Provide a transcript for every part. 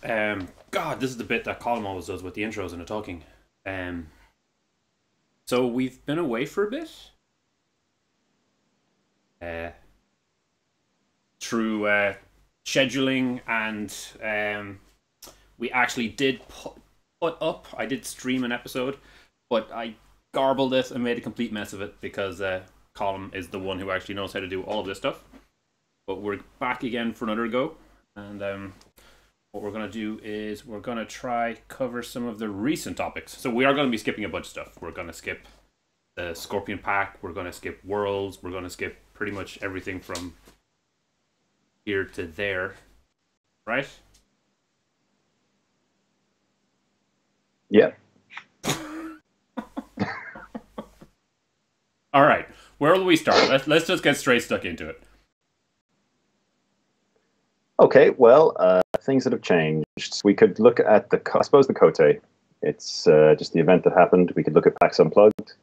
God, this is the bit that Colin always does with the intros and the talking. So we've been away for a bit. Through scheduling, and we actually did put up. I did stream an episode, but I garbled it and made a complete mess of it because Colin is the one who actually knows how to do all of this stuff. But we're back again for another go, and what we're going to do is we're going to try cover some of the recent topics. So we are going to be skipping a bunch of stuff. We're going to skip the Scorpion Pack. We're going to skip Worlds. We're going to skip pretty much everything from here to there. Right? Yeah. All right. Where will we start? Let's just get straight stuck into it. Okay, well, things that have changed. We could look at I suppose the Koteis. It's just the event that happened. We could look at PaxUnplugged,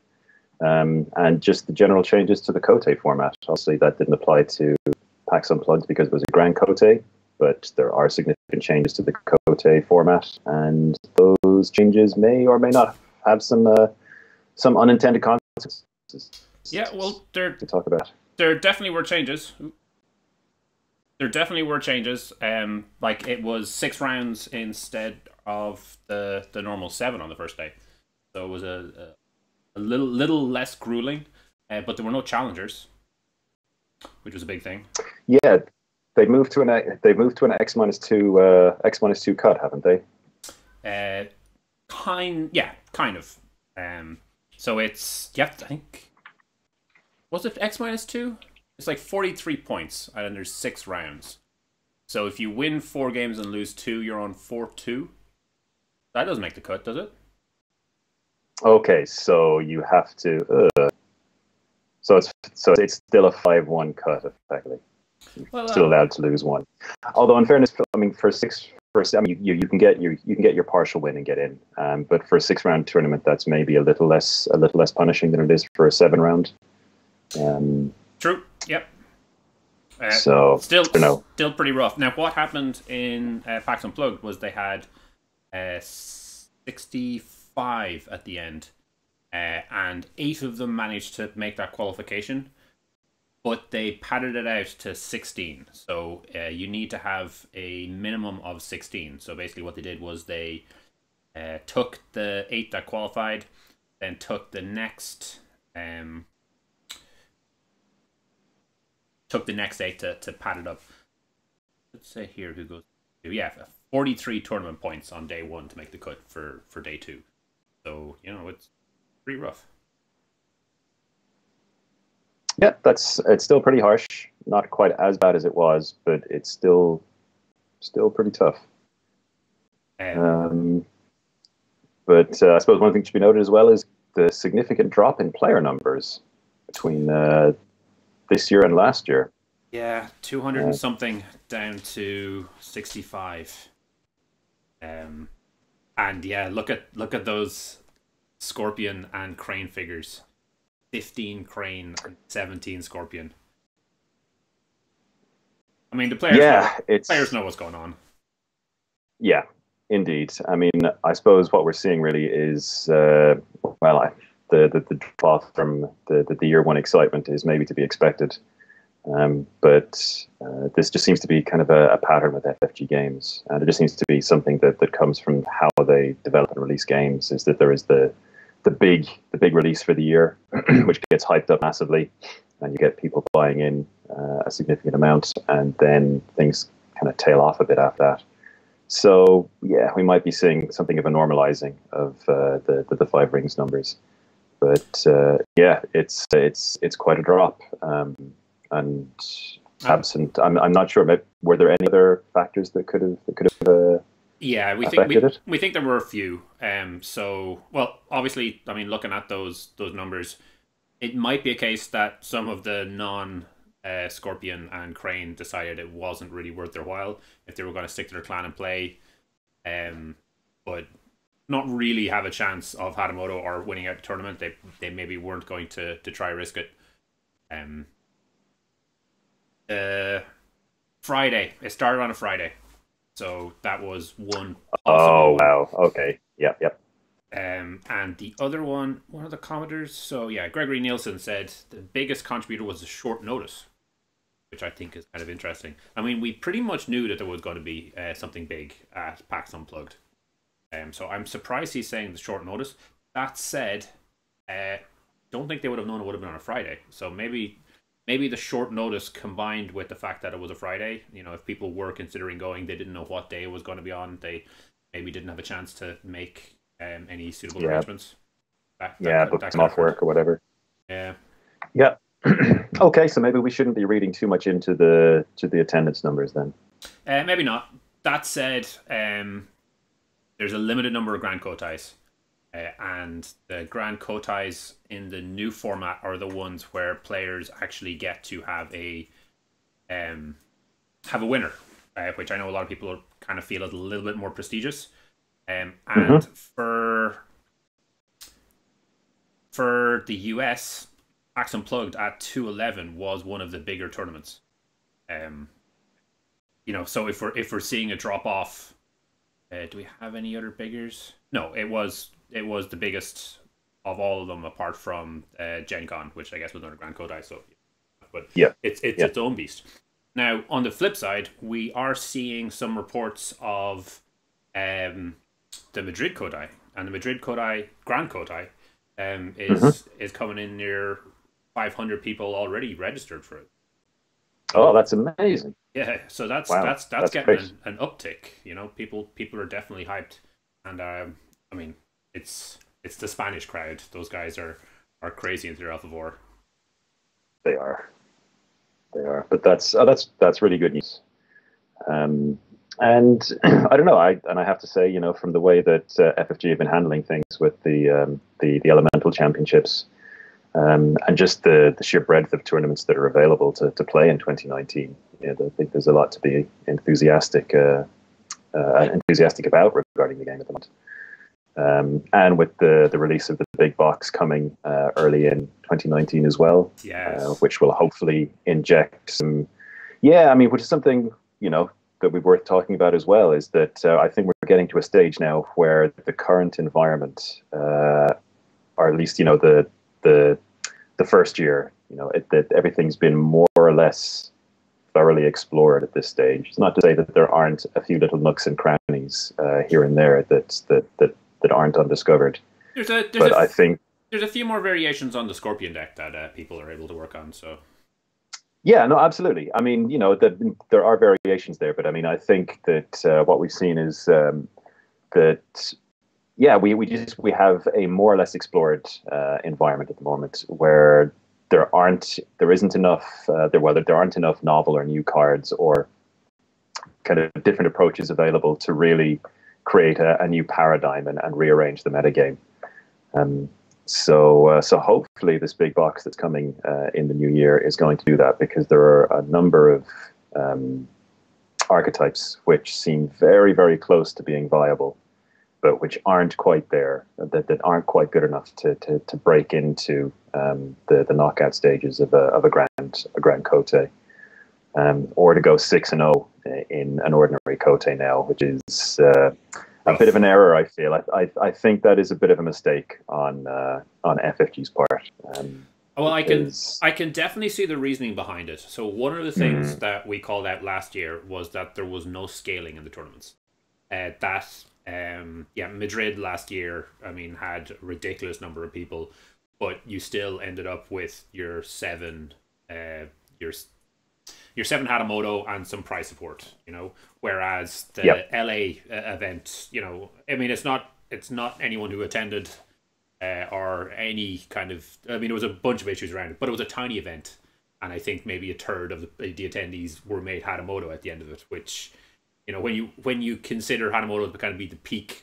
and just the general changes to the Koteis format. Obviously, that didn't apply to PaxUnplugged because it was a Grand Koteis, but there are significant changes to the Koteis format, and those changes may or may not have some unintended consequences. Yeah, well, to talk about. There definitely were changes. There definitely were changes. Like it was 6 rounds instead of the normal 7 on the first day, so it was a little less grueling. But there were no challengers, which was a big thing. Yeah, they moved to an X-2 cut, haven't they? Kind of. So it's I think, was it X-2? It's like 43 points, and then there's 6 rounds. So if you win 4 games and lose 2, you're on 4-2. That doesn't make the cut, does it? Okay, so you have to. So it's still a 5-1 cut, effectively. Well, still allowed to lose 1. Although, in fairness, I mean, you can get your partial win and get in. But for a 6-round tournament, that's maybe a little less punishing than it is for a 7-round. True. Yep. So still pretty rough. Now, what happened in PaxUnplugged was they had 65 at the end, and 8 of them managed to make that qualification, but they padded it out to 16. So you need to have a minimum of 16. So basically, what they did was they took the 8 that qualified, then took the next. Took the next 8 to pad it up. Let's say here who goes to, 43 tournament points on day 1 to make the cut for day 2. So, it's pretty rough. Yeah, it's still pretty harsh. Not quite as bad as it was, but it's still pretty tough. But I suppose one thing to be noted as well is the significant drop in player numbers between this year and last year. Yeah, 200 and something down to 65. And yeah, look at those Scorpion and Crane figures. 15 Crane and 17 Scorpion. I mean, the players know what's going on. Yeah, indeed. I mean, I suppose what we're seeing really is the drop from the year 1 excitement is maybe to be expected. But this just seems to be kind of a pattern with FFG games. And it just seems to be something that comes from how they develop and release games, is that there is the big release for the year, which gets hyped up massively, and you get people buying in a significant amount, and then things kind of tail off a bit after that. So yeah, we might be seeing something of a normalizing of the 5 rings numbers. But yeah, it's quite a drop, and absent. I'm not sure. Were there any other factors that could have yeah, we think there were a few. So, well, obviously, I mean, looking at those numbers, it might be a case that some of the Scorpion and Crane decided it wasn't really worth their while if they were going to stick to their clan and play, but not really have a chance of Hatamoto or winning out the tournament. They maybe weren't going to try risk it. Friday. It started on a Friday. So that was one Oh possible one. wow. Okay. Yep. Yep. And the other one of the commenters. So yeah, Gregory Nielsen said the biggest contributor was the short notice, which I think is kind of interesting. I mean, we pretty much knew that there was going to be something big at PAX Unplugged. So I'm surprised he's saying the short notice. That said, don't think they would have known it would have been on a Friday. So maybe the short notice combined with the fact that it was a Friday, if people were considering going, they didn't know what day it was going to be on. They maybe didn't have a chance to make any suitable Yeah. arrangements. Yeah. Book That them could have off happened. work or whatever. Yeah. Yeah. Okay. So maybe we shouldn't be reading too much into the attendance numbers then. Maybe not. That said, there's a limited number of Grand Koteis. And the Grand Koteis in the new format are the ones where players actually get to have a winner, which I know a lot of people kind of feel is a little bit more prestigious. And for the US, PAX Unplugged at 211 was one of the bigger tournaments. So if we're seeing a drop off, do we have any other biggers? No, it was the biggest of all of them, apart from Gen Con, which I guess was another Grand Kodai. So, but Yeah. it's its own beast. Now, on the flip side, we are seeing some reports of the Madrid Kodai, and the Madrid Kodai Grand Kodai is coming in near 500 people already registered for it. Oh, that's amazing. Yeah, so that's Wow. that's getting Great. an uptick. People are definitely hyped, and I mean, it's the Spanish crowd. Those guys are crazy into their Alpha 4. They are. They are. But that's really good news. And I don't know. I have to say, from the way that FFG have been handling things with the Elemental Championships, and just the sheer breadth of tournaments that are available to play in 2019. I think there's a lot to be enthusiastic about regarding the game at the moment. And with the release of the big box coming early in 2019 as well, Yes. which will hopefully inject some. Yeah, I mean, which is something that we're worth talking about as well, is that I think we're getting to a stage now where the current environment, or at least the first year, that everything's been more or less thoroughly explored at this stage. It's not to say that there aren't a few little nooks and crannies here and there that aren't undiscovered. I think there's a few more variations on the Scorpion deck that people are able to work on. So yeah, no, absolutely. I mean, that there are variations there, but I mean, I think that what we've seen is that yeah, we have a more or less explored environment at the moment where there aren't enough novel or new cards or kind of different approaches available to really create a new paradigm and rearrange the metagame. So hopefully this big box that's coming in the new year is going to do that, because there are a number of archetypes which seem very, very close to being viable, but which aren't quite there, that aren't quite good enough to break into the knockout stages of a grand Kote, or to go 6-0 in an ordinary Kote now, which is a bit of an error. I feel. I think that is a bit of a mistake on FFG's part. Well, I can definitely see the reasoning behind it. So one of the things that we called out last year was that there was no scaling in the tournaments. Madrid last year, I mean, had a ridiculous number of people, but you still ended up with your seven Hatamoto and some prize support, whereas the LA event, I mean, it's not anyone who attended or any kind of, I mean, there was a bunch of issues around it, but it was a tiny event, and I think maybe a third of the attendees were made Hatamoto at the end of it, which, when you consider Hatamoto to kind of be the peak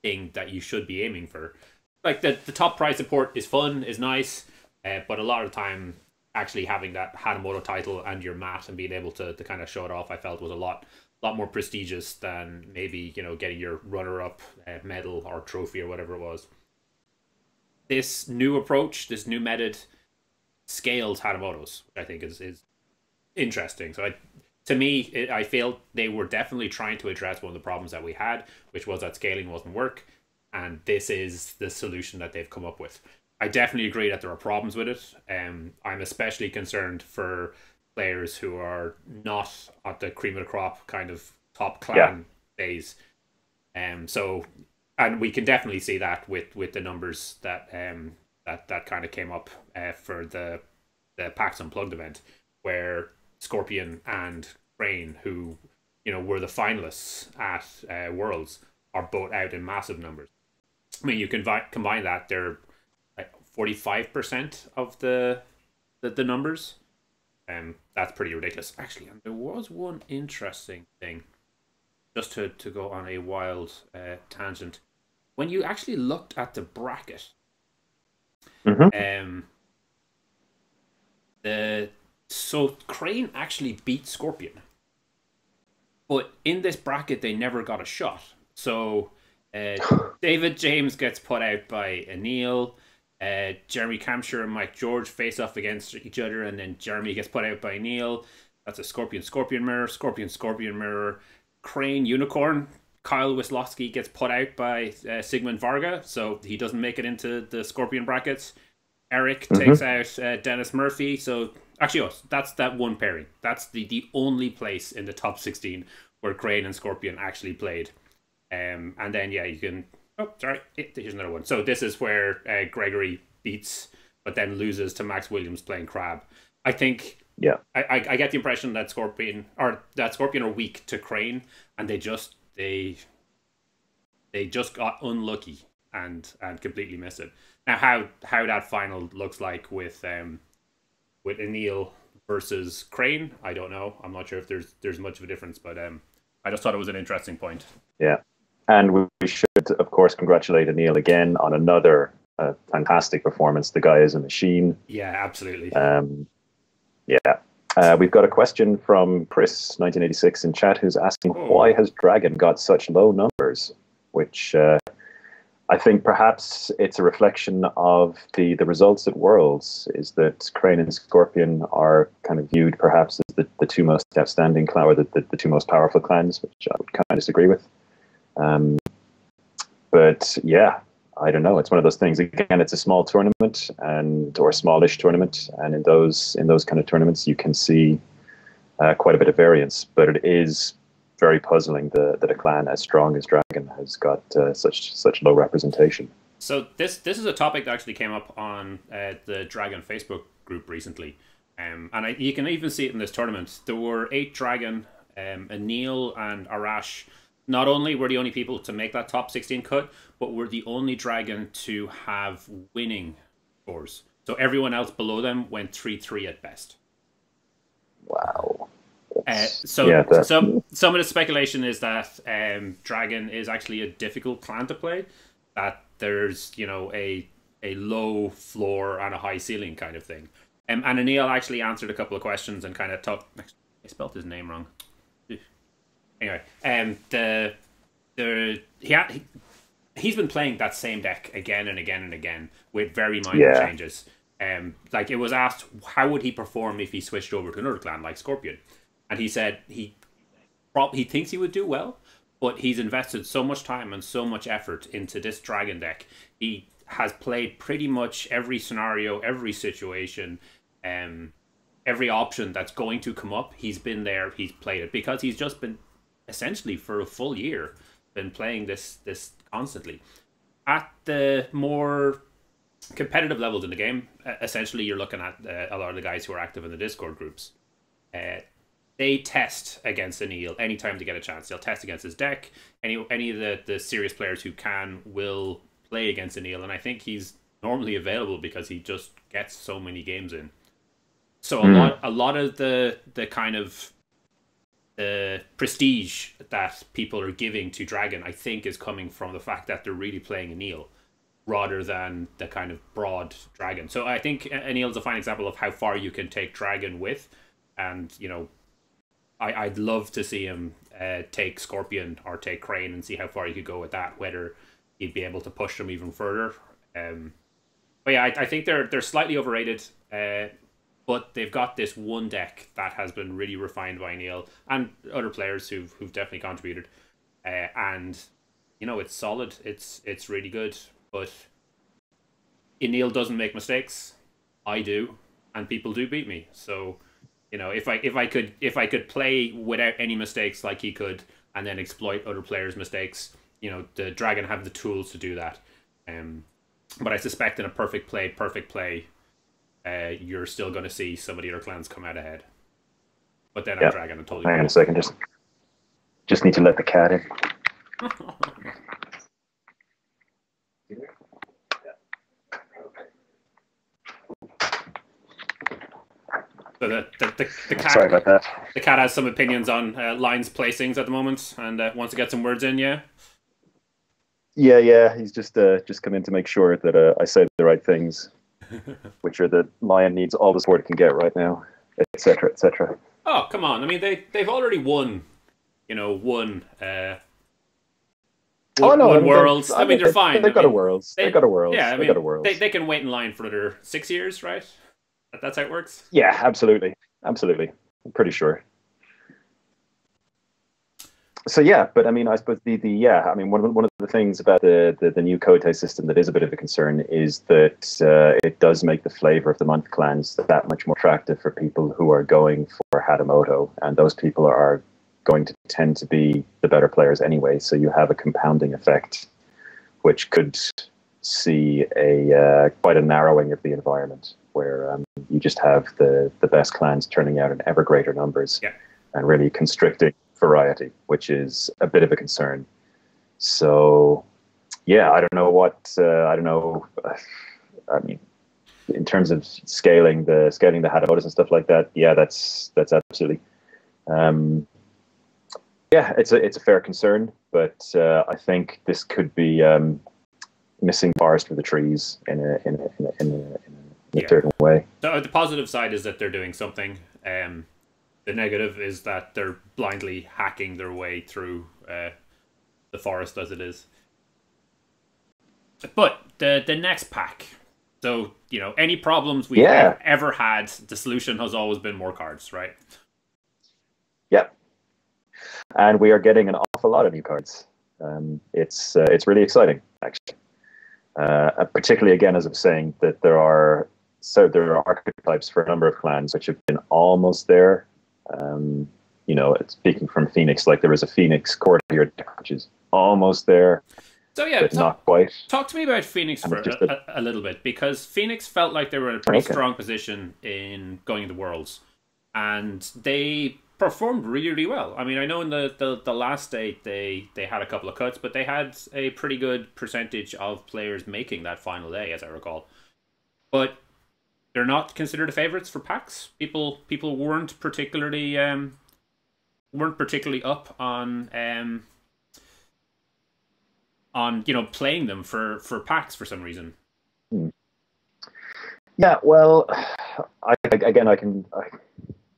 thing that you should be aiming for, like the top prize support is fun, is nice, but a lot of the time, actually having that Hatamoto title and your mat and being able to kind of show it off, I felt was a lot more prestigious than maybe getting your runner-up medal or trophy or whatever it was. This new approach, this new method, scales Hatamotos, which I think is interesting. So to me, I feel they were definitely trying to address one of the problems that we had, which was that scaling wasn't work, and this is the solution that they've come up with. I definitely agree that there are problems with it. I'm especially concerned for players who are not at the cream of the crop kind of top clan phase. So, and we can definitely see that with the numbers that that kind of came up for the PAX Unplugged event, where Scorpion and Crane, who were the finalists at Worlds, are both out in massive numbers. I mean, you can combine that; they're like 45% of the numbers. That's pretty ridiculous, actually. And there was one interesting thing, just to go on a wild tangent. When you actually looked at the bracket, so Crane actually beat Scorpion, but in this bracket they never got a shot. So David James gets put out by Anil. Jeremy Camshire and Mike George face off against each other, and then Jeremy gets put out by Neil. That's a Scorpion mirror, Scorpion mirror, Crane Unicorn. Kyle Wisłowski gets put out by Sigmund Varga, so he doesn't make it into the Scorpion brackets. Eric takes out Dennis Murphy. So actually, that's that one pairing. That's the only place in the top 16 where Crane and Scorpion actually played. And then you can. Oh, sorry. Here's another one. So this is where Gregory beats, but then loses to Max Williams playing Crab. I think. Yeah. I get the impression that Scorpion are weak to Crane, and they just got unlucky and completely missed it. Now, how that final looks like with Anil versus Crane, I don't know. I'm not sure if there's much of a difference, but I just thought it was an interesting point. Yeah. And we should, of course, congratulate Anil again on another fantastic performance. The guy is a machine. Yeah, absolutely. We've got a question from Chris, 1986, in chat, who's asking, why has Dragon got such low numbers? Which I think perhaps it's a reflection of the results at Worlds, is that Crane and Scorpion are kind of viewed perhaps as the two most outstanding clan, or the two most powerful clans, which I would kind of disagree with. But yeah, I don't know. It's one of those things. Again, it's a small tournament or smallish tournament, and in those kind of tournaments, you can see quite a bit of variance. But it is very puzzling that a clan as strong as Dragon has got such low representation. So this is a topic that actually came up on the Dragon Facebook group recently, and you can even see it in this tournament. There were 8 Dragon, Anil and Arash. Not only were the only people to make that top 16 cut, but were the only Dragon to have winning scores. So everyone else below them went 3-3 at best. Wow. Some of the speculation is that Dragon is actually a difficult clan to play. That there's a low floor and a high ceiling kind of thing. And Anil actually answered a couple of questions and kind of talked. I spelled his name wrong. Anyway, he's been playing that same deck again and again and again with very minor changes. Like, it was asked how would he perform if he switched over to another clan like Scorpion, and he said he thinks he would do well, but he's invested so much time and so much effort into this Dragon deck. He has played pretty much every scenario, every situation, every option that's going to come up. He's been there, he's played it, because he's just been essentially for a full year been playing this constantly. At the more competitive levels in the game, essentially you're looking at a lot of the guys who are active in the Discord groups. They test against Anil anytime they get a chance. They'll test against his deck. Any of the serious players who will play against Anil, and I think he's normally available because he just gets so many games in. So a lot of the kind of the prestige that people are giving to Dragon, I think, is coming from the fact that they're really playing Anil rather than the kind of broad Dragon. So I think Anil's a fine example of how far you can take Dragon with, and I'd love to see him take Scorpion or take Crane and see how far he could go with that, whether he'd be able to push them even further. But yeah, I think they're slightly overrated. but they've got this one deck that has been really refined by Neil and other players who've definitely contributed, and it's solid. It's really good, but Neil doesn't make mistakes. I do, and people do beat me. So, if I could play without any mistakes like he could, and then exploit other players' mistakes, the Dragon have the tools to do that. But I suspect in a perfect play, you're still going to see some of the other clans come out ahead. But then on Dragon, I'm totally. Hang on a second, just need to let the cat in. So the cat, sorry about that. The cat has some opinions on lines placings at the moment, and wants to get some words in. Yeah. Yeah. He's just come in to make sure that I say the right things, which are that Lion needs all the support it can get right now, etc., etc. Oh, come on! I mean, they've already won. Won Worlds. I mean, they're fine. They've got a Worlds. They've got a Worlds. Yeah, they've got a Worlds. They can wait in line for another 6 years, right? That's how it works? Yeah, absolutely. I'm pretty sure. So yeah, but I mean, I suppose one of the things about the new Koteis system that is a bit of a concern is that it does make the flavor of the month clans that much more attractive for people who are going for Hadamoto, and those people are going to tend to be the better players anyway. So you have a compounding effect, which could see quite a narrowing of the environment, where you just have the best clans turning out in ever greater numbers, and really constricting variety, which is a bit of a concern. So, yeah, I don't know. I mean, in terms of scaling the Hadamotos and stuff like that, yeah, that's absolutely. Yeah, it's a fair concern, but I think this could be missing forest for the trees in a certain way. So the positive side is that they're doing something. The negative is that they're blindly hacking their way through the forest as it is. But the next pack. So, any problems we've ever had, the solution has always been more cards, right? Yeah. And we are getting an awful lot of new cards. It's really exciting, actually. Particularly, again, as I'm saying, that there are archetypes for a number of clans which have been almost there. Speaking from Phoenix, like there is a Phoenix courtier deck which is almost there. So yeah, but not quite. Talk to me about Phoenix for a little bit, because Phoenix felt like they were in a pretty strong position in going into Worlds, and they performed really, really well. I mean, I know in the last day they had a couple of cuts, but they had a pretty good percentage of players making that final day, as I recall. But they're not considered the favorites for PAX. People weren't particularly up on playing them for PAX for some reason. Yeah, well,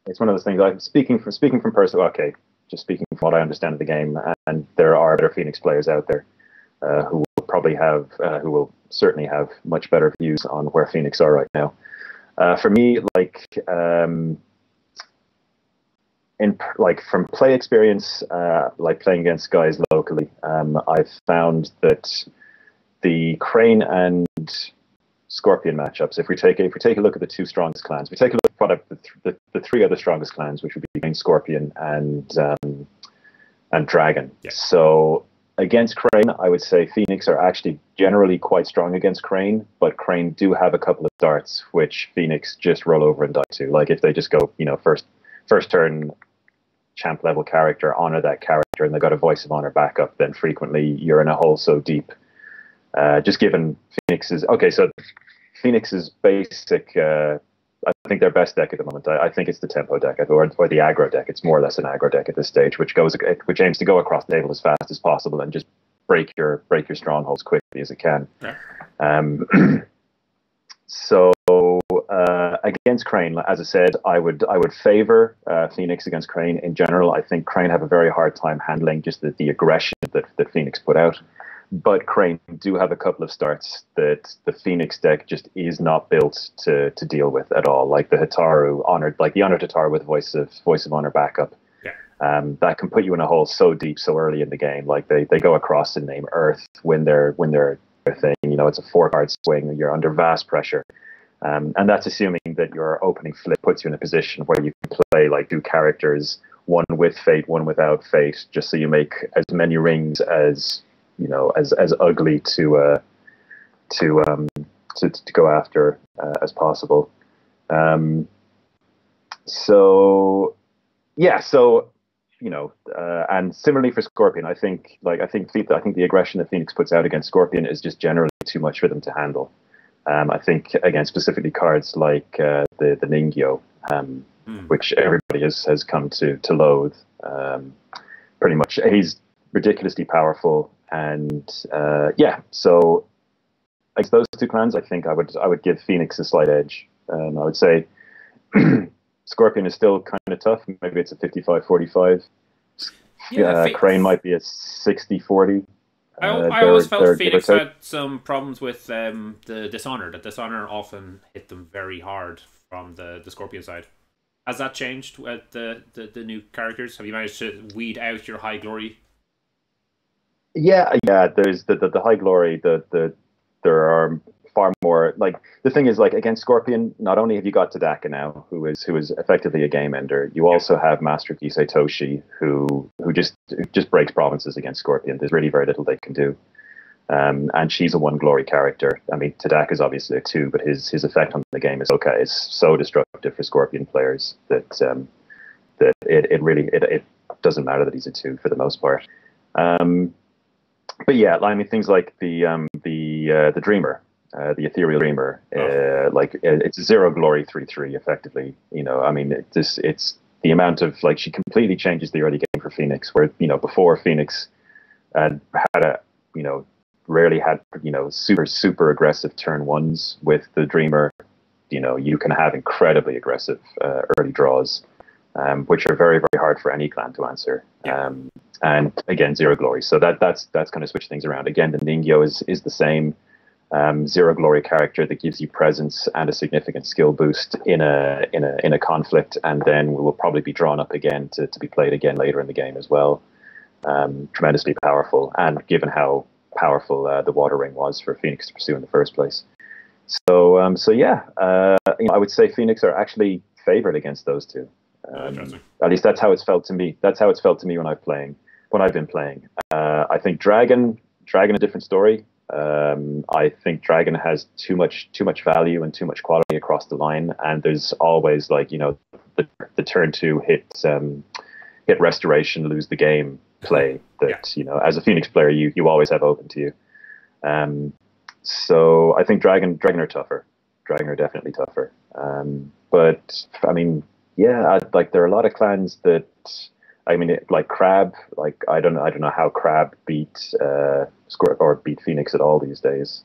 it's one of those things. I'm speaking from personal. Okay, just speaking from what I understand of the game, and there are better Phoenix players out there who will certainly have much better views on where Phoenix are right now. For me, from play experience, like playing against guys locally, I've found that the Crane and Scorpion matchups. If we take a look at the two strongest clans, we take a look at the three other strongest clans, which would be Crane, Scorpion, and Dragon. Yeah. So against Crane, I would say Phoenix are actually generally quite strong against Crane, but Crane do have a couple of darts which Phoenix just roll over and die to. Like if they just go, first turn champ level character, honor that character, and they got a Voice of Honor backup, then frequently you're in a hole so deep. Just given Phoenix's basic, I think their best deck at the moment. I think it's the tempo deck or the aggro deck. It's more or less an aggro deck at this stage, which aims to go across the table as fast as possible and just break your strongholds quickly as it can. Yeah. So against Crane, as I said, I would favor Phoenix against Crane in general. I think Crane have a very hard time handling just the aggression that Phoenix put out. but Crane do have a couple of starts that the Phoenix deck just is not built to deal with at all. Like the Hitaru honored, like the honored Hitaru with voice of honor backup. Yeah. That can put you in a hole so deep so early in the game. Like they go across and name Earth when they're thing. You know, it's a 4-card swing. You're under vast pressure. And that's assuming that your opening flip puts you in a position where you can play like 2 characters, one with fate, one without fate, just so you make as many rings as, you know, as ugly to go after as possible. So yeah, so you know, and similarly for Scorpion, I think the aggression that Phoenix puts out against Scorpion is just generally too much for them to handle. I think, again, specifically cards like the Ningyo, which everybody has come to loathe. Pretty much, he's ridiculously powerful, and so against those 2 clans, I think I would give Phoenix a slight edge. I would say Scorpion is still kind of tough. Maybe it's a 55-45. Crane might be a 60-40. I always felt Phoenix had some problems with the Dishonor. The Dishonor often hit them very hard from the Scorpion side. Has that changed with the new characters? Have you managed to weed out your high glory? Yeah. There's the high glory. There are far more. Like the thing is, like against Scorpion, not only have you got Tadaka now, who is effectively a game ender, you also have Master Kisei Toshi, who just breaks provinces against Scorpion. There's really very little they can do. And she's a 1 glory character. I mean, Tadaka is obviously a 2, but his effect on the game is okay. It's so destructive for Scorpion players that it doesn't matter that he's a 2 for the most part. But yeah, I mean, things like the Dreamer, the Ethereal Dreamer, like it's a 0 glory 3/3 effectively. You know, I mean, it's the amount of like she completely changes the early game for Phoenix, where you know before Phoenix had rarely had super aggressive turn 1s with the Dreamer. You know, you can have incredibly aggressive early draws, which are very, very hard for any clan to answer. And again, 0 glory. So that's kind of switched things around. Again, the Ningyo is the same 0 glory character that gives you presence and a significant skill boost in a conflict, and then will probably be drawn up again to be played again later in the game as well. Tremendously powerful, and given how powerful the Water Ring was for Phoenix to pursue in the first place. So I would say Phoenix are actually favored against those 2. At least that's how it's felt to me. That's how it's felt to me when I've been playing. I think Dragon, a different story. I think Dragon has too much value and too much quality across the line, and there's always like the turn 2 hit restoration, lose the game play that as a Phoenix player you always have open to you. So I think Dragon are tougher. Dragon are definitely tougher. But I mean, like there are a lot of clans that, I mean, like Crab. Like I don't know how Crab beat Phoenix at all these days.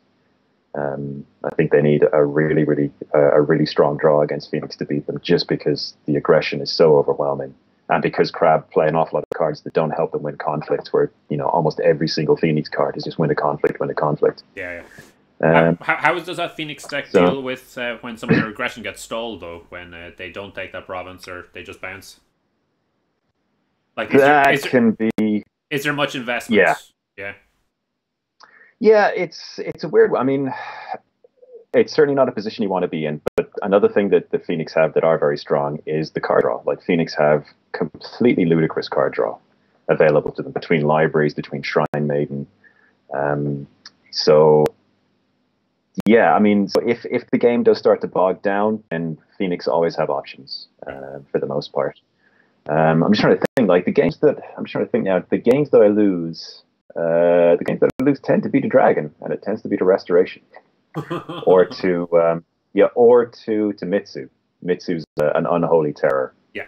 I think they need a really strong draw against Phoenix to beat them, just because the aggression is so overwhelming, and because Crab play an awful lot of cards that don't help them win conflicts. Where almost every single Phoenix card is just win a conflict. Yeah. How does that Phoenix deck deal with when some of their aggression gets stalled, though, when they don't take that province or they just bounce? Like is there much investment? Yeah, it's a weird one. I mean, it's certainly not a position you want to be in. But another thing that the Phoenix have that are very strong is the card draw. Like Phoenix have completely ludicrous card draw available to them between libraries, between Shrine Maiden. So yeah, I mean, so if the game does start to bog down, then Phoenix always have options for the most part. I'm just trying to think, like the games that I lose. The games that I lose tend to be to Dragon, and it tends to be to Restoration, or to Mitsu. Mitsu's an unholy terror. Yeah,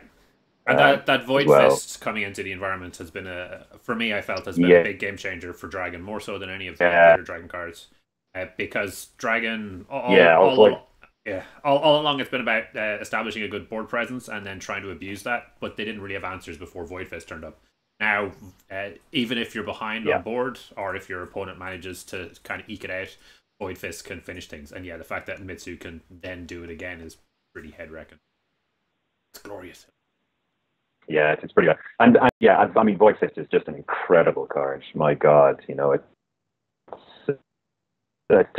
and that Void Fist coming into the environment has been for me, I felt has been a big game changer for Dragon, more so than any of the other Dragon cards, because Dragon all along it's been about establishing a good board presence and then trying to abuse that, but they didn't really have answers before Void Fist turned up. Now, even if you're behind on Yeah. board, or if your opponent manages to kind of eke it out, Void Fist can finish things. And yeah, the fact that Mitsu can then do it again is pretty head wrecking. It's glorious. Yeah, it's pretty good. And yeah, I mean, Void Fist is just an incredible card. My God,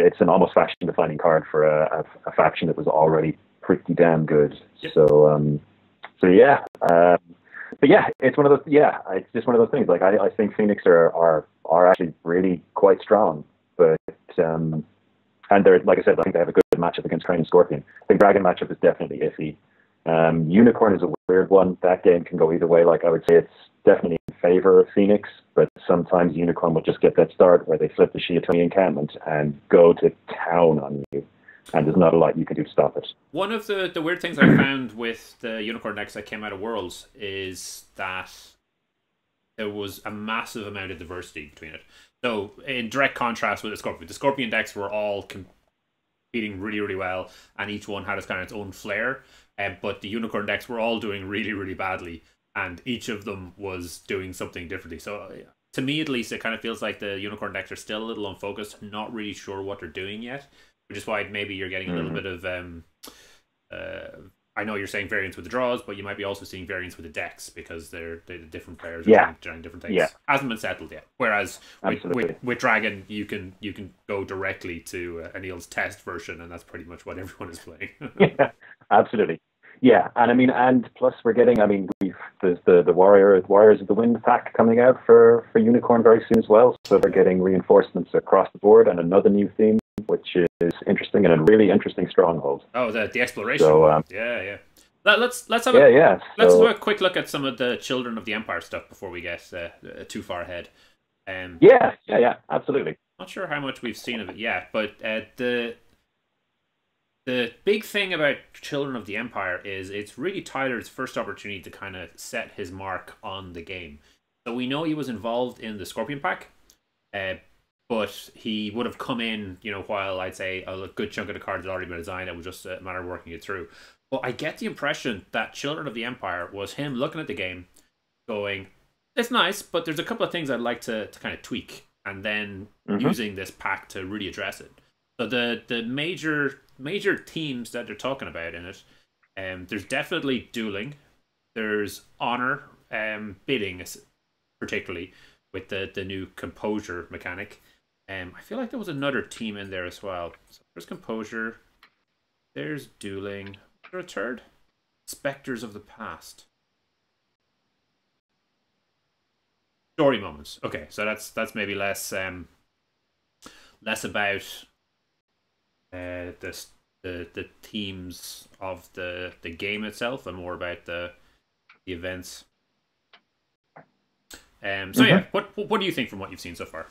it's an almost faction-defining card for a faction that was already pretty damn good. Yep. So yeah, but yeah, it's one of those. Yeah, it's just one of those things. Like I think Phoenix are actually really quite strong, but and they're, like I said, I think they have a good matchup against Crane and Scorpion. I think Dragon matchup is definitely iffy. Unicorn is a weird one. That game can go either way. Like I would say, it's definitely in favor of Phoenix, but sometimes Unicorn will just get that start where they flip the Shiatoni encampment and go to town on you, and there's not a lot you can do to stop it. One of the weird things I found with the Unicorn decks that came out of Worlds is that there was a massive amount of diversity between it. So in direct contrast with the Scorpion decks were all competing really, really well, and each one had its own flair. But the Unicorn decks were all doing really, really badly, and each of them was doing something differently. So to me, at least, it kind of feels like the Unicorn decks are still a little unfocused, not really sure what they're doing yet, which is why maybe you're getting a little bit of I know you're saying variance with the draws, but you might be also seeing variance with the decks because they're different players are trying different things. Yeah. Hasn't been settled yet. Whereas with Dragon, you can go directly to Anil's test version, and that's pretty much what everyone is playing. Yeah, absolutely. Yeah, and I mean, and plus we're getting. I mean, there's the Warriors of the Wind pack coming out for Unicorn very soon as well. So they're getting reinforcements across the board and another new theme, which is interesting, and a really interesting stronghold. Oh, the exploration. So, yeah. Let's have let's have a quick look at some of the Children of the Empire stuff before we get too far ahead. Yeah, absolutely. Not sure how much we've seen of it yet, but the big thing about Children of the Empire is it's really Tyler's first opportunity to kind of set his mark on the game. So we know he was involved in the Scorpion pack, but he would have come in, while I'd say a good chunk of the cards had already been designed. It was just a matter of working it through. But I get the impression that Children of the Empire was him looking at the game, going, it's nice, but there's a couple of things I'd like to kind of tweak, and then using this pack to really address it. So the major themes that they're talking about in it, there's definitely dueling, there's honor, bidding, particularly with the new composure mechanic. I feel like there was another team in there as well. So there's composure, there's dueling. Is there a third? Spectres of the Past. Story moments. Okay, so that's maybe less about the themes of the game itself, and more about the events. So yeah, what do you think from what you've seen so far?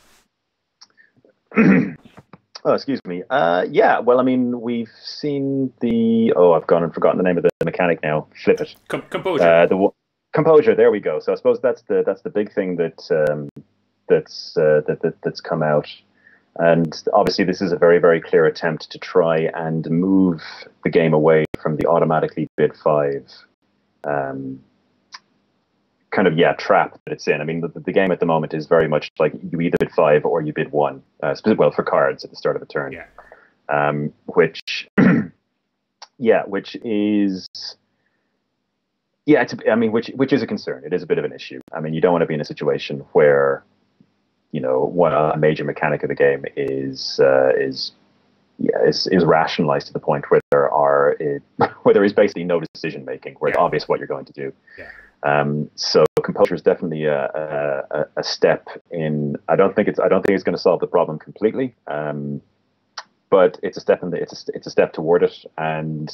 Oh, excuse me. Yeah, well, I mean, we've seen I've gone and forgotten the name of the mechanic now. Flip it. Composure. Composure. There we go. So I suppose that's the big thing that's come out. And obviously, this is a very, very clear attempt to try and move the game away from the automatically bid 5 trap that it's in. I mean, the game at the moment is very much like you either bid 5 or you bid 1. For cards at the start of a turn. Yeah. Which is. Which is a concern. It is a bit of an issue. I mean, you don't want to be in a situation where, a major mechanic of the game is rationalized to the point where there is basically no decision making, where it's obvious what you're going to do. Yeah. So composure is definitely a step in. I don't think it's going to solve the problem completely, but it's a step it's a step toward it. And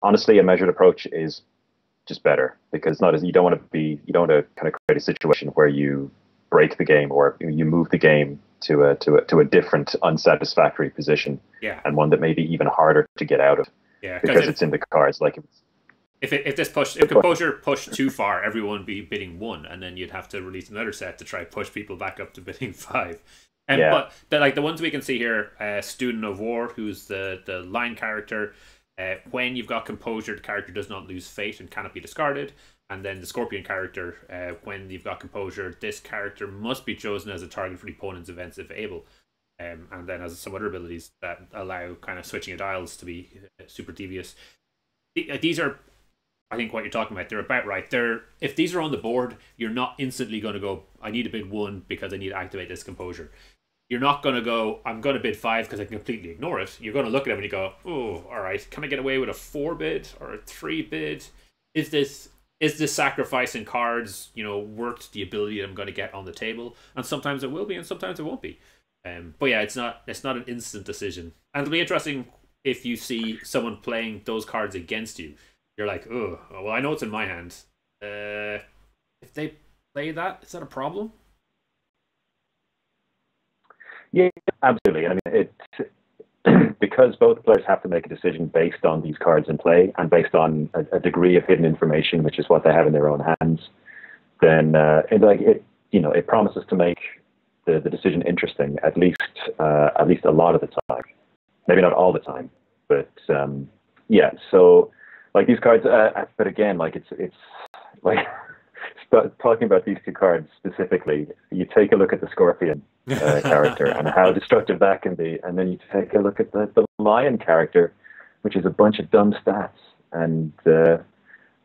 honestly, a measured approach is just better, because you don't want to kind of create a situation where you break the game or you move the game to a different unsatisfactory position, and one that may be even harder to get out of, because it's in the cards. Like if composure pushed too far, everyone would be bidding 1, and then you'd have to release another set to try push people back up to bidding 5. But the ones we can see here, Student of War, who's the line character. When you've got composure, the character does not lose fate and cannot be discarded. And then the Scorpion character, when you've got Composure, this character must be chosen as a target for the opponent's events if able. And then has some other abilities that allow kind of switching of dials to be super devious. These are, I think, what you're talking about. They're about right. If these are on the board, you're not instantly going to go, I need to bid 1 because I need to activate this Composure. You're not going to go, I'm going to bid 5 because I can completely ignore it. You're going to look at them and you go, oh, all right, can I get away with a 4 bid or a 3 bid? Is this sacrificing cards, worth the ability that I'm going to get on the table? And sometimes it will be, and sometimes it won't be. But yeah, it's not an instant decision. And it'll be interesting if you see someone playing those cards against you. You're like, oh, well, I know it's in my hand. If they play that, is that a problem? Yeah, absolutely. I mean, it because both players have to make a decision based on these cards in play and based on a degree of hidden information, which is what they have in their own hands. Then it promises to make the decision interesting, at least a lot of the time. Maybe not all the time, but yeah. So like these cards, but again, like it's like talking about these two cards specifically. You take a look at the Scorpion character and how destructive that can be, and then you take a look at the Lion character, which is a bunch of dumb stats, and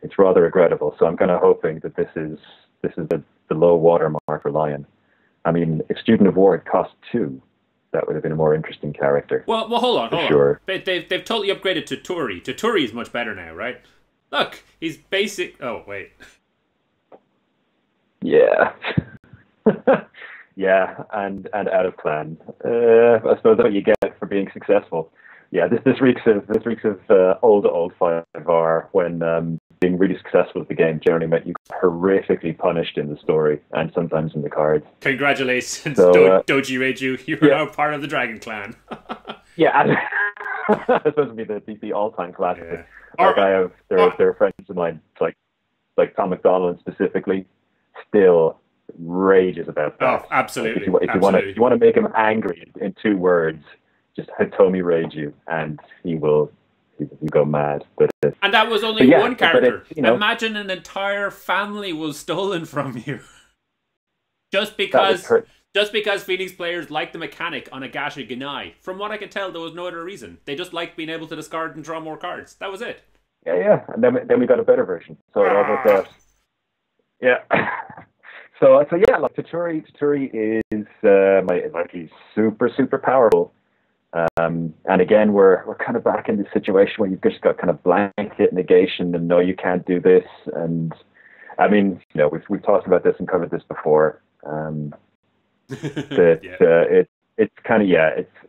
it's rather regrettable. So I'm kind of hoping that this is the low water mark for Lion. I mean, if Student of War had cost 2, that would have been a more interesting character. Well, hold on. Sure. They've totally upgraded to Turi. Turi is much better now, right? Look, he's basic. Oh wait. Yeah. Yeah, and out of clan. I suppose that's what you get for being successful. Yeah, this reeks of old 5R when being really successful at the game generally meant you got horrifically punished in the story and sometimes in the cards. Congratulations, so, Doji Reiju. You are now part of the Dragon Clan. Yeah, that's supposed to be the all-time classic. Yeah. Like there are friends of mine, like Tom McDonald specifically, still rages about that. Oh, absolutely. Like if you want to make him angry in 2 words, just Hitomi Reiju, and he will go mad. And that was only one character. Imagine an entire family was stolen from you. Just because Phoenix players liked the mechanic on Agasha Ginai. From what I can tell, there was no other reason. They just liked being able to discard and draw more cards. That was it. Yeah. And then we got a better version. So it all worked out. Yeah. So yeah, like Turi is he's super, super powerful. And again, we're kind of back in this situation where you've just got kind of blanket negation and no, you can't do this. And I mean, we've talked about this and covered this before. It's kind of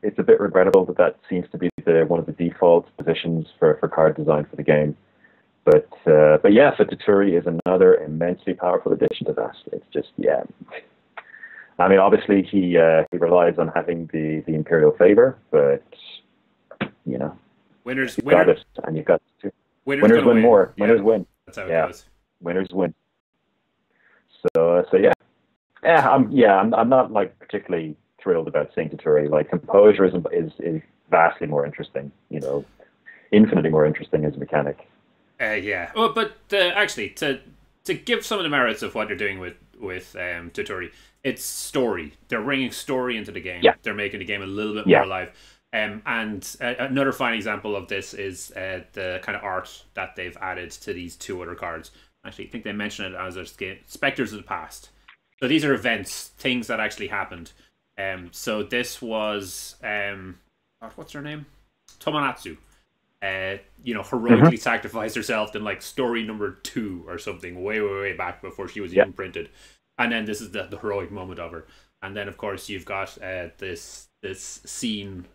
it's a bit regrettable that seems to be one of the default positions for card design for the game. But yeah, so Turi is another immensely powerful addition to that. It's just I mean, obviously he relies on having the Imperial favor, but winners got it, and you've got to. Winners win more. Winners win. That's how it goes. Winners win. So yeah. I'm not like particularly thrilled about seeing Turi. Like Composure is vastly more interesting. Infinitely more interesting as a mechanic. Yeah. Well, but actually, to give some of the merits of what they're doing with Turi, it's story. They're bringing story into the game. Yeah. They're making the game a little bit more alive. And another fine example of this is the kind of art that they've added to these 2 other cards. Actually, I think they mention it as Spectres of the Past. So these are events, things that actually happened. So this was what's her name? Tomonatsu. Heroically sacrificed herself in like story number 2 or something, way back before she was even printed. And then this is the heroic moment of her. And then of course you've got this scene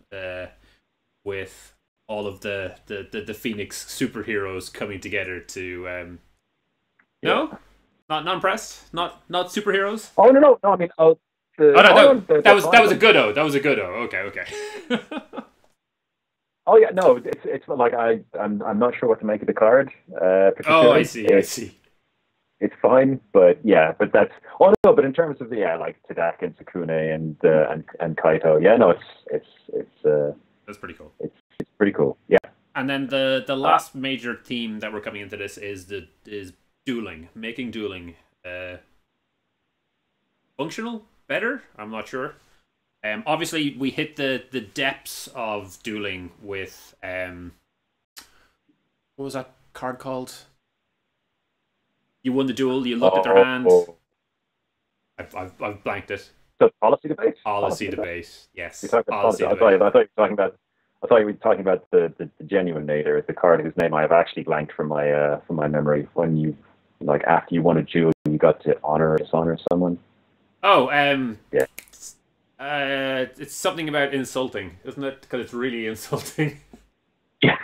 with all of the Phoenix superheroes coming together to no, not impressed, not superheroes. Oh no! I mean, that was a good O. That was a good O. Okay. Oh yeah, no, it's not like I'm not sure what to make of the card. Oh, I see. It's fine, but that's. Oh no, but in terms of like Tadaka and Sukune and Kaito, it's that's pretty cool. It's pretty cool, yeah. And then the last major theme that we're coming into this is Dueling, making Dueling functional better. I'm not sure. Obviously, we hit the depths of Dueling with what was that card called? You won the duel. You looked at their hand. I've blanked it. So policy debate. Policy debate. Yes. You talking about policy policy. debate. I thought you were talking about. I thought you were talking about the genuine Nader, the card whose name I have actually blanked from my memory. When you after you won a duel, you got to honor or dishonor someone. Oh, yeah. It's something about insulting, isn't it? Because it's really insulting. Yeah.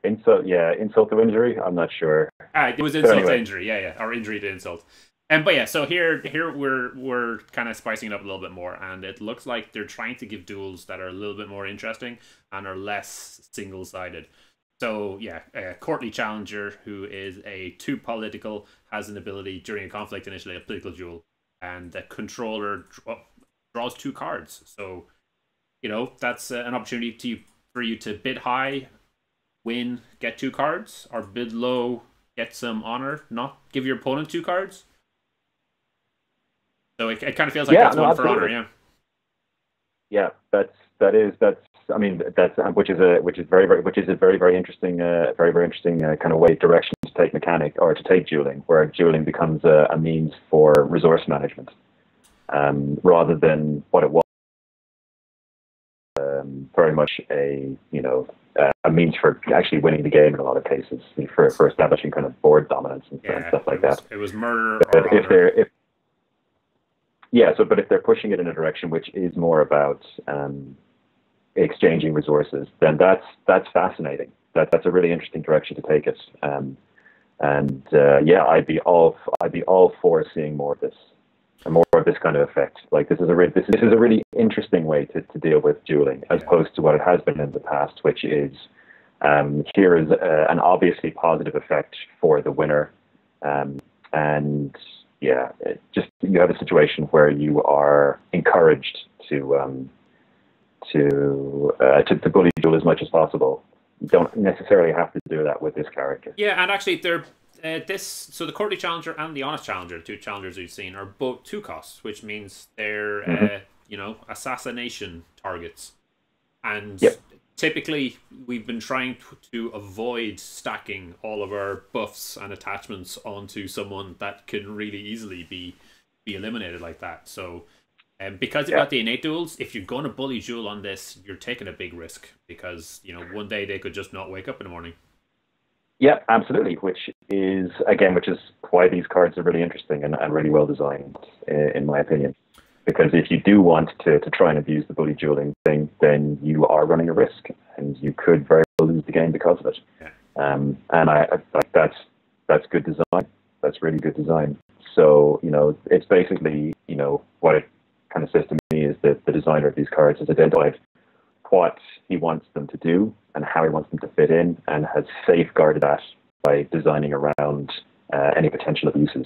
Insult to injury. I'm not sure. It was insult to injury. Yeah, or injury to insult. But yeah, so here we're kind of spicing it up a little bit more, and it looks like they're trying to give duels that are a little bit more interesting and are less single-sided. So yeah, a courtly challenger who is a 2 political has an ability during a conflict initially, a political duel, and the controller draws 2 cards. So that's an opportunity for you to bid high, win, get 2 cards, or bid low, get some honor, not give your opponent 2 cards. So it kind of feels like that's one for honor, yeah. Yeah, that's which is a very very interesting kind of way direction to take mechanic or to take dueling, where dueling becomes a means for resource management, rather than what it was very much a means for actually winning the game in a lot of cases, for establishing kind of board dominance and stuff like that. It was murder or honor. But if they're pushing it in a direction which is more about exchanging resources, then that's fascinating. That's a really interesting direction to take it. I'd be all for seeing more of this, and more of this kind of effect. Like this is a really interesting way to deal with dueling, as opposed to what it has been in the past, which is here is an obviously positive effect for the winner, and yeah, you have a situation where you are encouraged to bully duel as much as possible. You don't necessarily have to do that with this character. Yeah, and actually, they're so the courtly challenger and the honest challenger, the 2 challengers we've seen, are both 2 costs, which means they're assassination targets, and typically we've been trying to avoid stacking all of our buffs and attachments onto someone that can really easily be eliminated like that. So because you've got the innate duels, if you're going to bully duel on this, you're taking a big risk, because one day they could just not wake up in the morning. Yeah, absolutely. Which is why these cards are really interesting and really well designed, in my opinion. Because if you do want to try and abuse the bully dueling thing, then you are running a risk, and you could very well lose the game because of it. Yeah. And that's good design. That's really good design. So it's basically what it kind of says to me is that the designer of these cards has identified what he wants them to do and how he wants them to fit in, and has safeguarded that by designing around any potential abuses,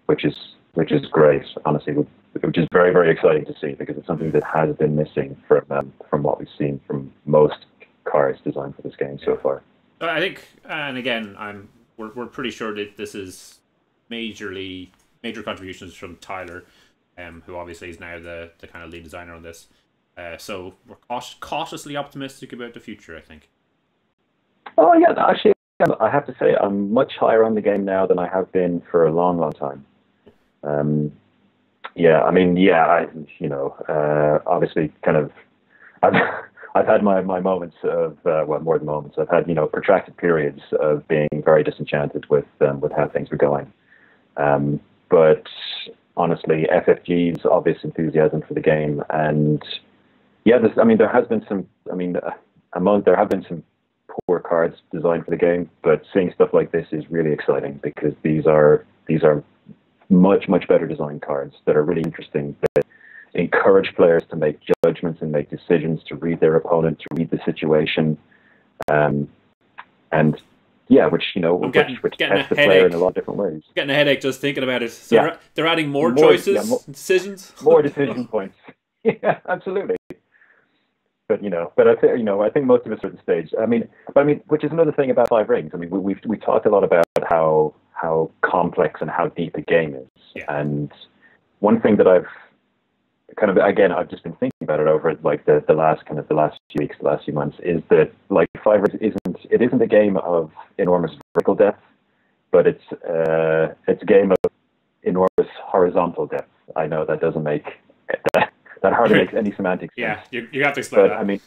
which is great, honestly, which is very, very exciting to see, because it's something that has been missing from what we've seen from most cards designed for this game so far. I think, and again, we're pretty sure that this is major contributions from Tyler, who obviously is now the kind of lead designer on this. So we're cautiously optimistic about the future, I think. Oh yeah, actually, I have to say I'm much higher on the game now than I have been for a long, long time. Obviously, kind of, I've had my moments of more than moments. I've had protracted periods of being very disenchanted with how things were going. But honestly, FFG's obvious enthusiasm for the game, and there have been some poor cards designed for the game, but seeing stuff like this is really exciting, because these are much, much better designed cards that are really interesting, that encourage players to make judgments and make decisions, to read their opponent, to read the situation, which tests the player in a lot of different ways. Getting a headache just thinking about it. So they're adding more choices, decisions, more decision points. Yeah, absolutely. but but I think most of us are at the stage. Which is another thing about Five Rings. I mean, we talked a lot about how complex and how deep a game is, Yeah. and one thing that I've just been thinking about it over like the last few weeks, the last few months, is that like Five Rings isn't a game of enormous vertical depth, but it's a game of enormous horizontal depth. I know that doesn't make that hardly makes any semantic sense. Yeah, you have to explain that. I mean,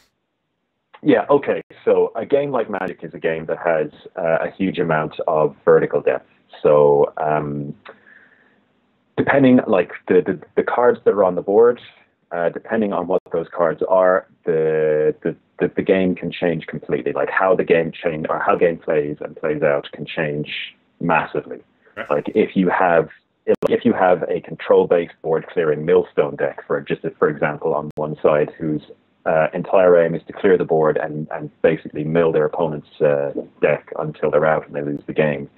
yeah, okay. So a game like Magic is a game that has a huge amount of vertical depth. So depending, like the cards that are on the board, depending on what those cards are, the game can change completely. Like how the game plays and plays out can change massively. Okay. Like if you have a control-based board-clearing millstone deck, for example, on one side, whose entire aim is to clear the board and basically mill their opponent's deck until they're out and they lose the game,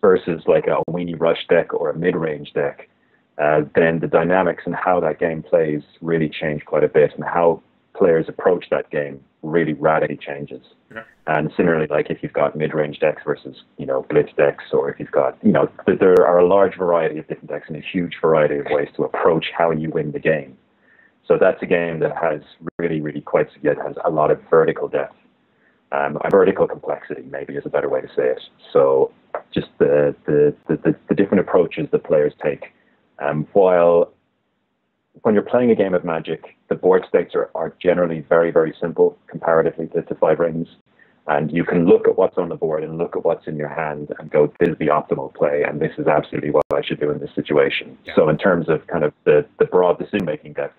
versus like a weenie rush deck or a mid-range deck, then the dynamics and how that game plays really change quite a bit, and how players approach that game really radically changes. Okay. And similarly, like if you've got mid-range decks versus, blitz decks, or if you've got, there are a large variety of different decks and a huge variety of ways to approach how you win the game. So that's a game that has really, really has a lot of vertical depth. A vertical complexity, maybe, is a better way to say it. So just the different approaches that players take. While when you're playing a game of Magic, the board states are generally very, very simple comparatively to Five Rings. And you can look at what's on the board and look at what's in your hand and go, this is the optimal play, and this is absolutely what I should do in this situation. Yeah. So in terms of kind of the broad decision-making depth,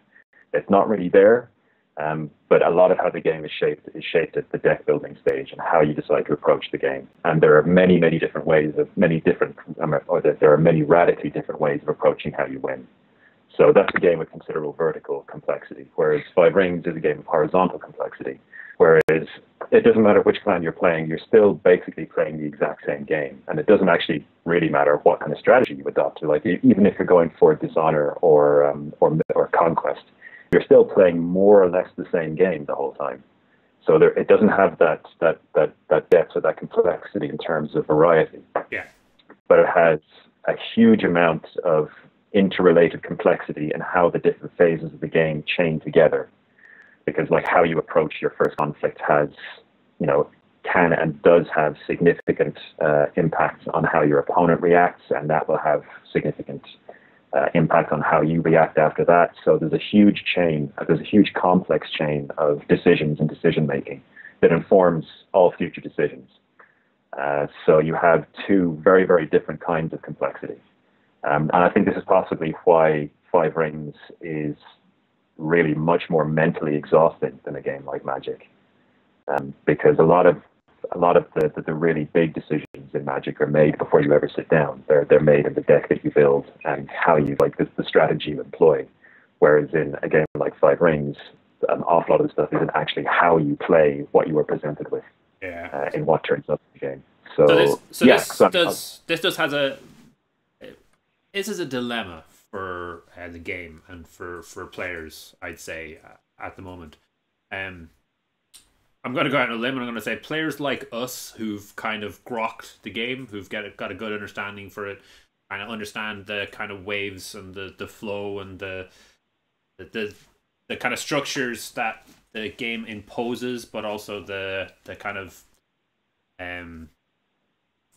it's not really there. But a lot of how the game is shaped at the deck building stage and how you decide to approach the game. And there are many, many different ways there are many radically different ways of approaching how you win. So that's a game with considerable vertical complexity, whereas Five Rings is a game of horizontal complexity. Whereas it doesn't matter which clan you're playing, you're still basically playing the exact same game. And it doesn't actually really matter what kind of strategy you adopt. Like even if you're going for Dishonor or Conquest, you're still playing more or less the same game the whole time. So it doesn't have that depth or that complexity in terms of variety. Yeah. But it has a huge amount of interrelated complexity in how the different phases of the game chain together. Because like how you approach your first conflict has, can and does have significant impact on how your opponent reacts, and that will have significant impact on how you react after that. So there's a huge complex chain of decisions and decision making that informs all future decisions. So you have two very, very different kinds of complexity. And I think this is possibly why Five Rings is really much more mentally exhausting than a game like Magic, because a lot of the really big decisions in Magic are made before you ever sit down. They're made in the deck that you build and how you the strategy you employ. Whereas in a game like Five Rings, an awful lot of the stuff isn't actually how you play what you were presented with. Yeah. In what turns up in the game. This is a dilemma for the game and for players, I'd say, at the moment. I'm going to go out on a limb and I'm going to say players like us who've kind of grokked the game, who've got a good understanding for it, kind of understand the kind of waves and the flow and the kind of structures that the game imposes, but also the kind of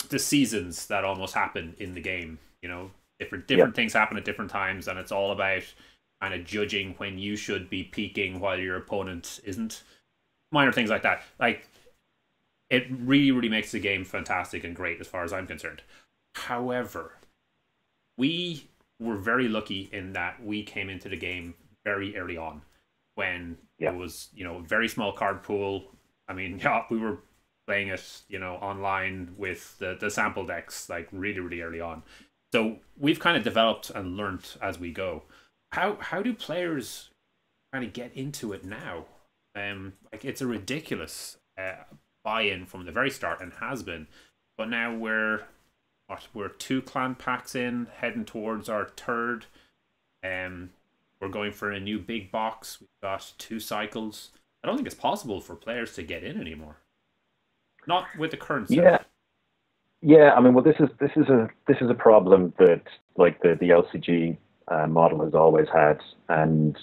the seasons that almost happen in the game. Different things happen at different times, and it's all about kind of judging when you should be peaking while your opponent isn't. Minor things like that. Like, it really, really makes the game fantastic and great as far as I'm concerned. However, we were very lucky in that we came into the game very early on when it was, a very small card pool. I mean, we were playing it, online with the sample decks, like really, really early on. So we've kind of developed and learnt as we go. How do players kind of get into it now? It's a ridiculous buy-in from the very start and has been, but now we're 2 clan packs in, heading towards our third. We're going for a new big box. We've got 2 cycles. I don't think it's possible for players to get in anymore. Not with the current Yeah, set. yeah. I mean, well, this is a problem that like the LCG model has always had, and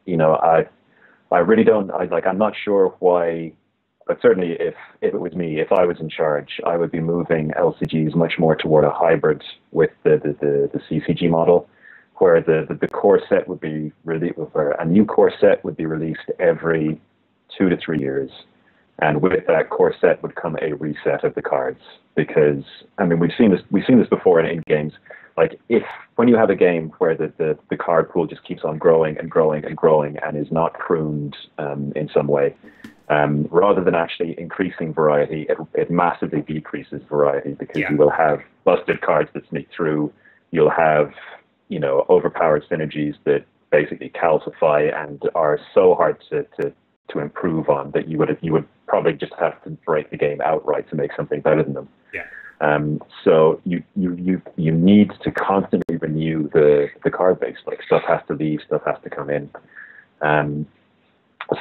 you know, I really don't. I'm not sure why, but certainly if it was me, if I was in charge, I would be moving LCGs much more toward a hybrid with the CCG model, where the core set would be really, where a new core set would be released every 2 to 3 years, and with that core set would come a reset of the cards. Because I mean, we've seen this before in games. Like if when you have a game where the card pool just keeps on growing and growing and growing and is not pruned in some way, rather than actually increasing variety, it massively decreases variety because Yeah. you will have busted cards that sneak through. You'll have, overpowered synergies that basically calcify and are so hard to improve on that you would probably just have to break the game outright to make something better than them. Yeah. So you need to constantly renew the card base. Like stuff has to leave, stuff has to come in. Um,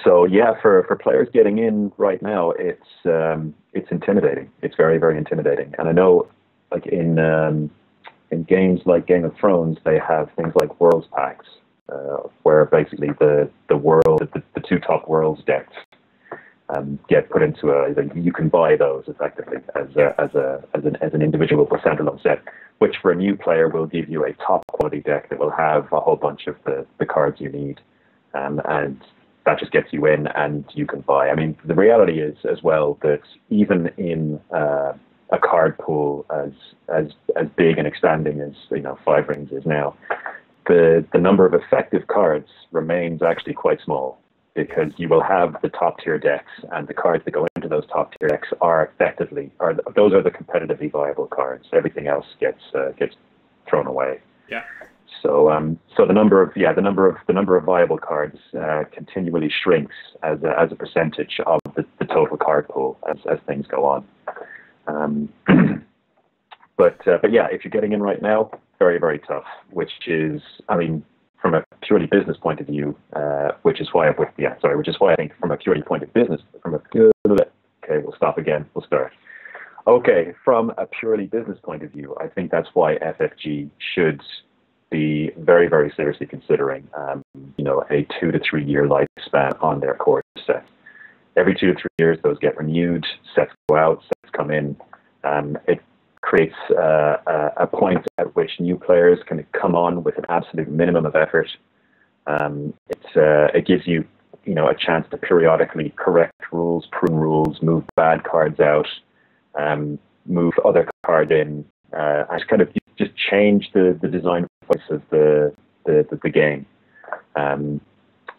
so yeah, for players getting in right now, it's intimidating. It's very, very intimidating. And I know, like in games like Game of Thrones, they have things like Worlds Packs, where basically the two top worlds decks get put into you can buy those effectively as an individual or standalone set, which for a new player will give you a top quality deck that will have a whole bunch of the cards you need, and that just gets you in and you can buy. I mean, the reality is as well that even in a card pool as big and expanding as Five Rings is now, the number of effective cards remains actually quite small, because you will have the top tier decks, and the cards that go into those top tier decks are those are the competitively viable cards. Everything else gets thrown away. Yeah. So the number of viable cards continually shrinks as a percentage of the total card pool as things go on. But yeah, if you're getting in right now, very, very tough. Which is, I mean, from a purely business point of view, which is why I think from a purely point of business, okay, we'll stop again, we'll start. Okay, from a purely business point of view, I think that's why FFG should be very, very seriously considering, a 2 to 3 year lifespan on their core set. Every 2 to 3 years, those get renewed, sets go out, sets come in. It creates a point at which new players can come on with an absolute minimum of effort. It gives you, a chance to periodically correct rules, prune rules, move bad cards out, move other cards in, and kind of just change the design voice of the game,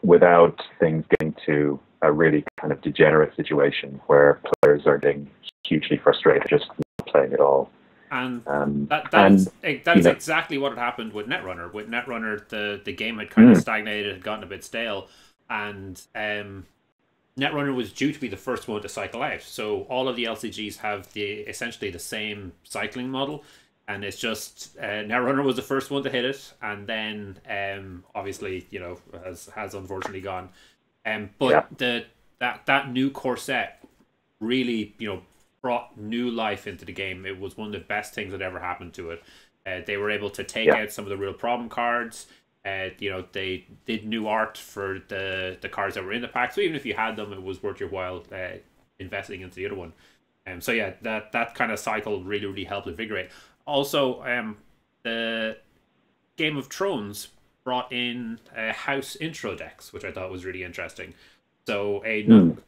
without things getting to a really kind of degenerate situation where players are getting hugely frustrated just not playing at all. And that is exactly what had happened with Netrunner. With Netrunner, the game had kind of stagnated, had gotten a bit stale, and Netrunner was due to be the first one to cycle out. So all of the LCGs have essentially the same cycling model, and it's just Netrunner was the first one to hit it, and then obviously has unfortunately gone. But that new core set really brought new life into the game. It was one of the best things that ever happened to it. They were able to take out some of the real problem cards. They did new art for the cards that were in the pack. So even if you had them, it was worth your while investing into the other one. So yeah, that kind of cycle really, really helped invigorate. Also, the Game of Thrones brought in house intro decks, which I thought was really interesting. So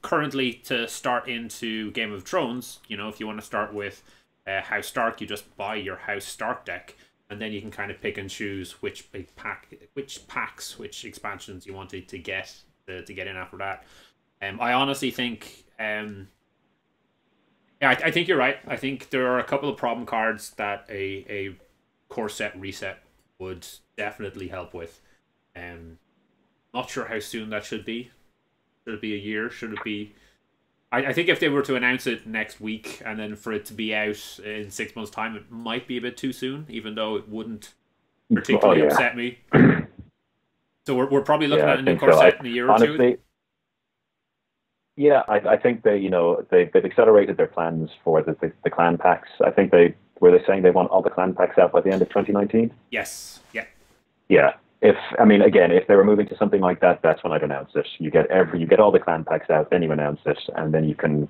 currently, to start into Game of Thrones, if you want to start with House Stark, you just buy your House Stark deck, and then you can kind of pick and choose which packs, which expansions you wanted to get in after that. I honestly think, I think you're right. I think there are a couple of problem cards that a core set reset would definitely help with. Not sure how soon that should be. Should it be a year? Should it be... I think if they were to announce it next week and then for it to be out in 6 months' time, it might be a bit too soon, even though it wouldn't particularly upset me. So we're probably looking at a new core set in a year or two. Yeah, I think they've accelerated their plans for the clan packs. I think they saying they want all the clan packs out by the end of 2019. Yes. Yeah. Yeah. If they were moving to something like that, that's when I'd announce it. You get all the clan packs out, then you announce it, and then you can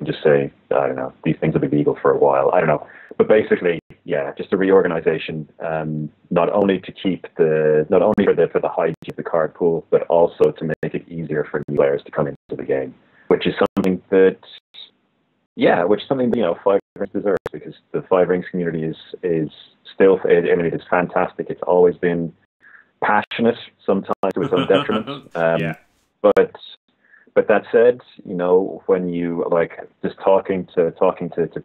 just say, I don't know, these things will be legal for a while. I don't know. But basically, yeah, just a reorganization, not only for the hygiene of the card pool, but also to make it easier for new players to come into the game, which is something that, Five Rings deserves, because the Five Rings community is still, it is fantastic. It's always been passionate, sometimes to its own detriment. Yeah. But that said, when you just talking to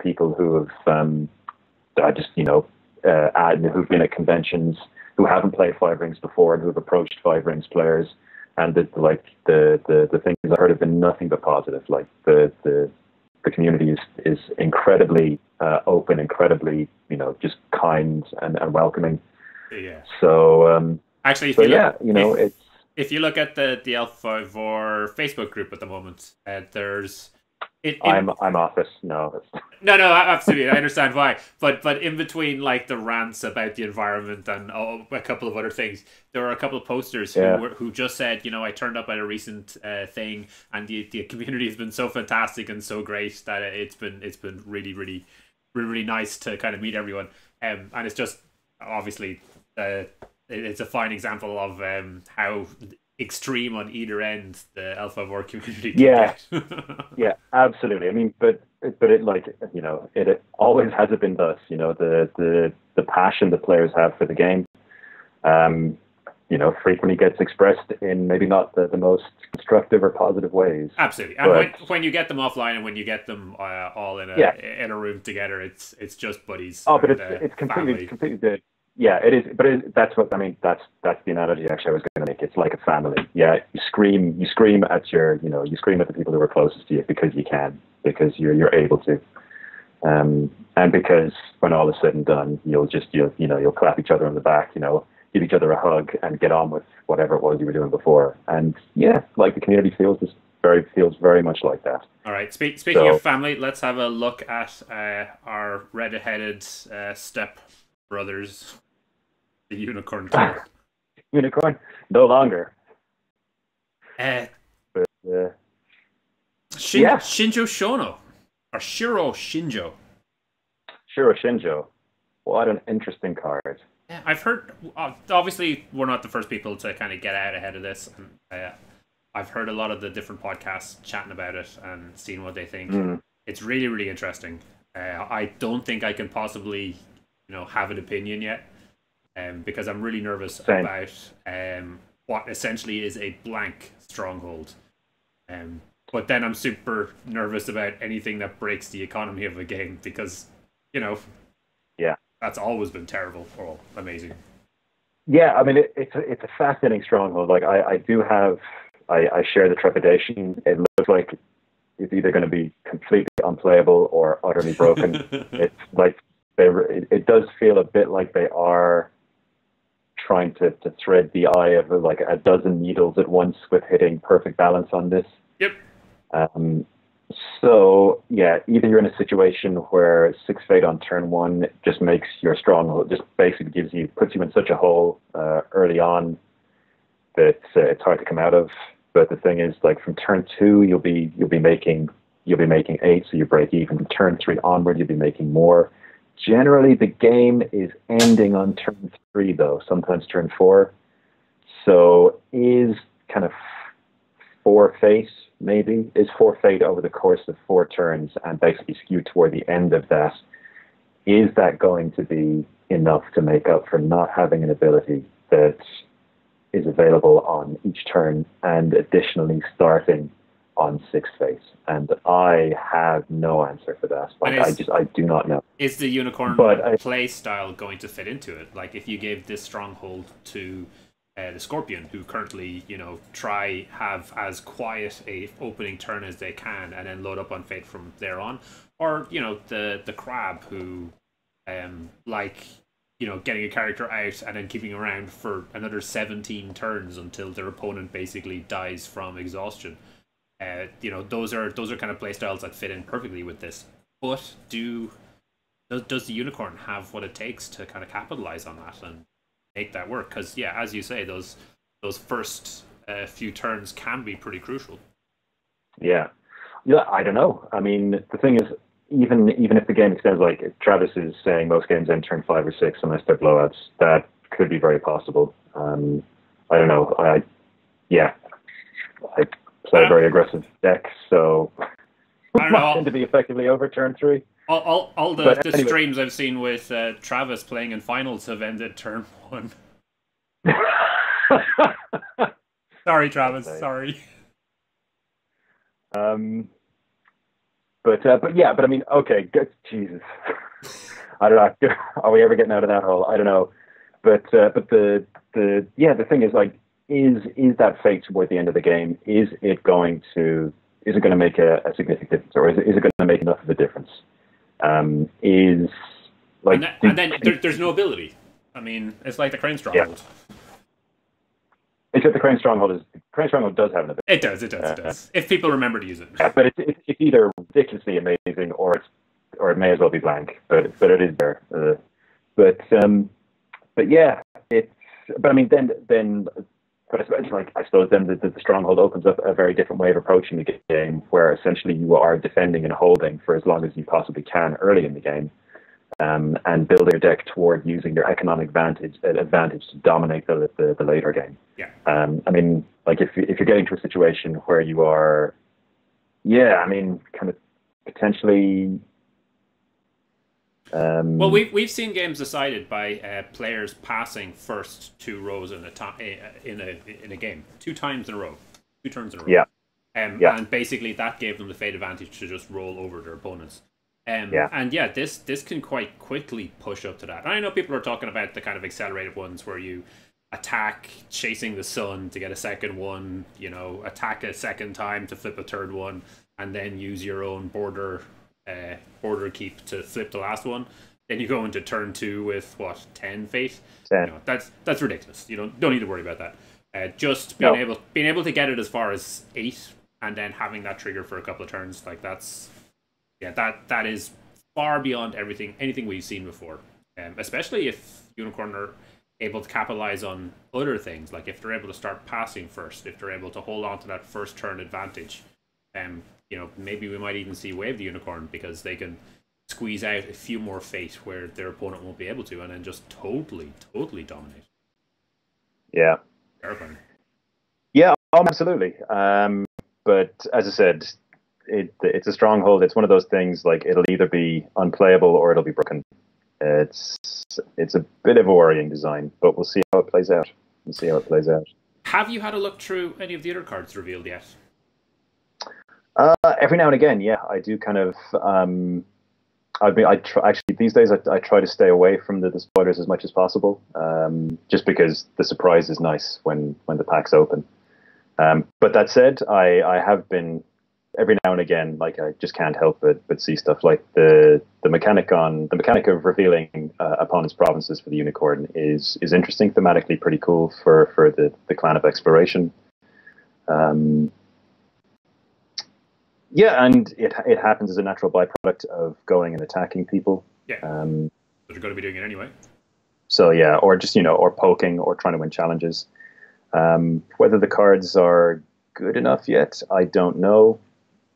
people who have who've been at conventions, who haven't played Five Rings before, and who have approached Five Rings players, and the things I heard have been nothing but positive. Like the community is incredibly open, incredibly just kind and welcoming. Yeah. So actually, if you look at the Alpha Vor Facebook group at the moment, there's I'm off it. No, absolutely. I understand why, but in between the rants about the environment and a couple of other things, there were a couple of posters who just said, I turned up at a recent thing, and the community has been so fantastic and so great that it's been really, really, really, really nice to kind of meet everyone, and it's just obviously it's a fine example of how extreme on either end the Alpha Vor community can get. Yeah, absolutely. I mean, but it it always has been thus. The passion that players have for the game, frequently gets expressed in maybe not the most constructive or positive ways. Absolutely, and when you get them offline and when you get them all in a room together, it's just buddies. Oh, but it's completely good. Yeah, it is. But that's what I mean. That's the analogy actually I was going to make. It's like a family. Yeah, you scream at you scream at the people who are closest to you because you can, because you're able to, and because when all is said and done, you'll clap each other on the back, give each other a hug and get on with whatever it was you were doing before. And yeah, the community feels very much like that. All right. Speaking of family, let's have a look at our red-headed step brothers. The unicorn card. Unicorn? No longer. Shinjo Shono. Or Shiro Shinjo. Shiro Shinjo. What an interesting card. Yeah, I've heard... obviously, we're not the first people to kind of get out ahead of this. And, I've heard a lot of the different podcasts chatting about it and seeing what they think. It's really, really interesting. I don't think I can possibly, have an opinion yet. Because I'm really nervous about what essentially is a blank stronghold. But then I'm super nervous about anything that breaks the economy of a game because, that's always been terrible or amazing. Yeah, I mean, it's a fascinating stronghold. I share the trepidation. It looks like it's either going to be completely unplayable or utterly broken. It's it does feel a bit like they are trying to thread the eye of a dozen needles at once with hitting perfect balance on this. Yep. So yeah, either you're in a situation where 6 Fate on turn 1 just makes your stronghold, just basically puts you in such a hole early on that it's hard to come out of. But the thing is, from turn 2 you'll be making 8, so you break even. From turn 3 onward you'll be making more. Generally, the game is ending on turn 3, though, sometimes turn 4. So is kind of 4 Fate, maybe? Is 4 Fate over the course of 4 turns and basically skewed toward the end of that? Is that going to be enough to make up for not having an ability that is available on each turn and additionally starting on 6 Fate? And I have no answer for that. I do not know. Is the unicorn play style going to fit into it? If you gave this stronghold to the Scorpion, who currently, have as quiet a opening turn as they can and then load up on Fate from there on, or the Crab, who getting a character out and then keeping around for another 17 turns until their opponent basically dies from exhaustion. Those are kind of playstyles that fit in perfectly with this. But does the unicorn have what it takes to kind of capitalize on that and make that work? Because yeah, as you say, those first few turns can be pretty crucial. Yeah, I don't know. I mean, the thing is, even if the game extends, like Travis is saying, most games end turn 5 or 6 unless they're blowouts. That could be very possible. I don't know. I play a very aggressive deck, so I don't know. tend to be effectively over turn 3. All the anyway. Streams I've seen with Travis playing in finals have ended turn 1. Sorry, Travis. Sorry. But I mean, okay, Jesus. I don't know. Are we ever getting out of that hole? I don't know. But the thing is, like, is that fate toward the end of the game? Is it going to make a significant difference, or is it going to make enough of a difference? Is like, and then there's no ability. I mean, it's like the Crane Stronghold. Yeah. Except the Crane Stronghold does have an ability. It does. If people remember to use it. Yeah, but it's either ridiculously amazing or it may as well be blank. But it is there. But yeah, I mean then. But I suppose then the Stronghold opens up a very different way of approaching the game, where essentially you are defending and holding for as long as you possibly can early in the game, and building your deck toward using your economic advantage to dominate the later game. Yeah. I mean, like if you're getting to a situation where you are, I mean, kind of potentially. Well, we've seen games decided by players passing first 2 rows in a game 2 times in a row, 2 turns in a row. Yeah. And basically that gave them the fate advantage to just roll over their opponents. And this can quite quickly push up to that. And I know people are talking about the kind of accelerated ones where you attack chasing the sun to get a second one, attack a second time to flip a third one, and then use your own border keep to flip the last one. Then you go into turn 2 with 10 fate. 10. That's ridiculous. You don't need to worry about that. Just being able to get it as far as 8 and then having that trigger for a couple of turns, like that is far beyond anything we've seen before. Especially if Unicorn are able to capitalize on other things, like if they're able to start passing first, if they're able to hold on to that first turn advantage. Maybe we might even see Wave the Unicorn, because they can squeeze out a few more fate where their opponent won't be able to, and then just totally dominate. Yeah. Terrifying. Yeah, absolutely. But as I said, it's a Stronghold. It's one of those things, like, it'll either be unplayable or it'll be broken. It's a bit of a worrying design, but we'll see how it plays out. Have you had a look through any of the other cards revealed yet? Every now and again, yeah, I do kind of. Actually, these days I try to stay away from the spoilers as much as possible, just because the surprise is nice when the packs open. But that said, I have been every now and again, like, I just can't help but see stuff like the mechanic of revealing opponents' provinces for the Unicorn is interesting, thematically pretty cool for the clan of exploration. Yeah, and it happens as a natural byproduct of going and attacking people. Yeah, but you're going to be doing it anyway. So yeah, or just or poking or trying to win challenges. Whether the cards are good enough yet, I don't know.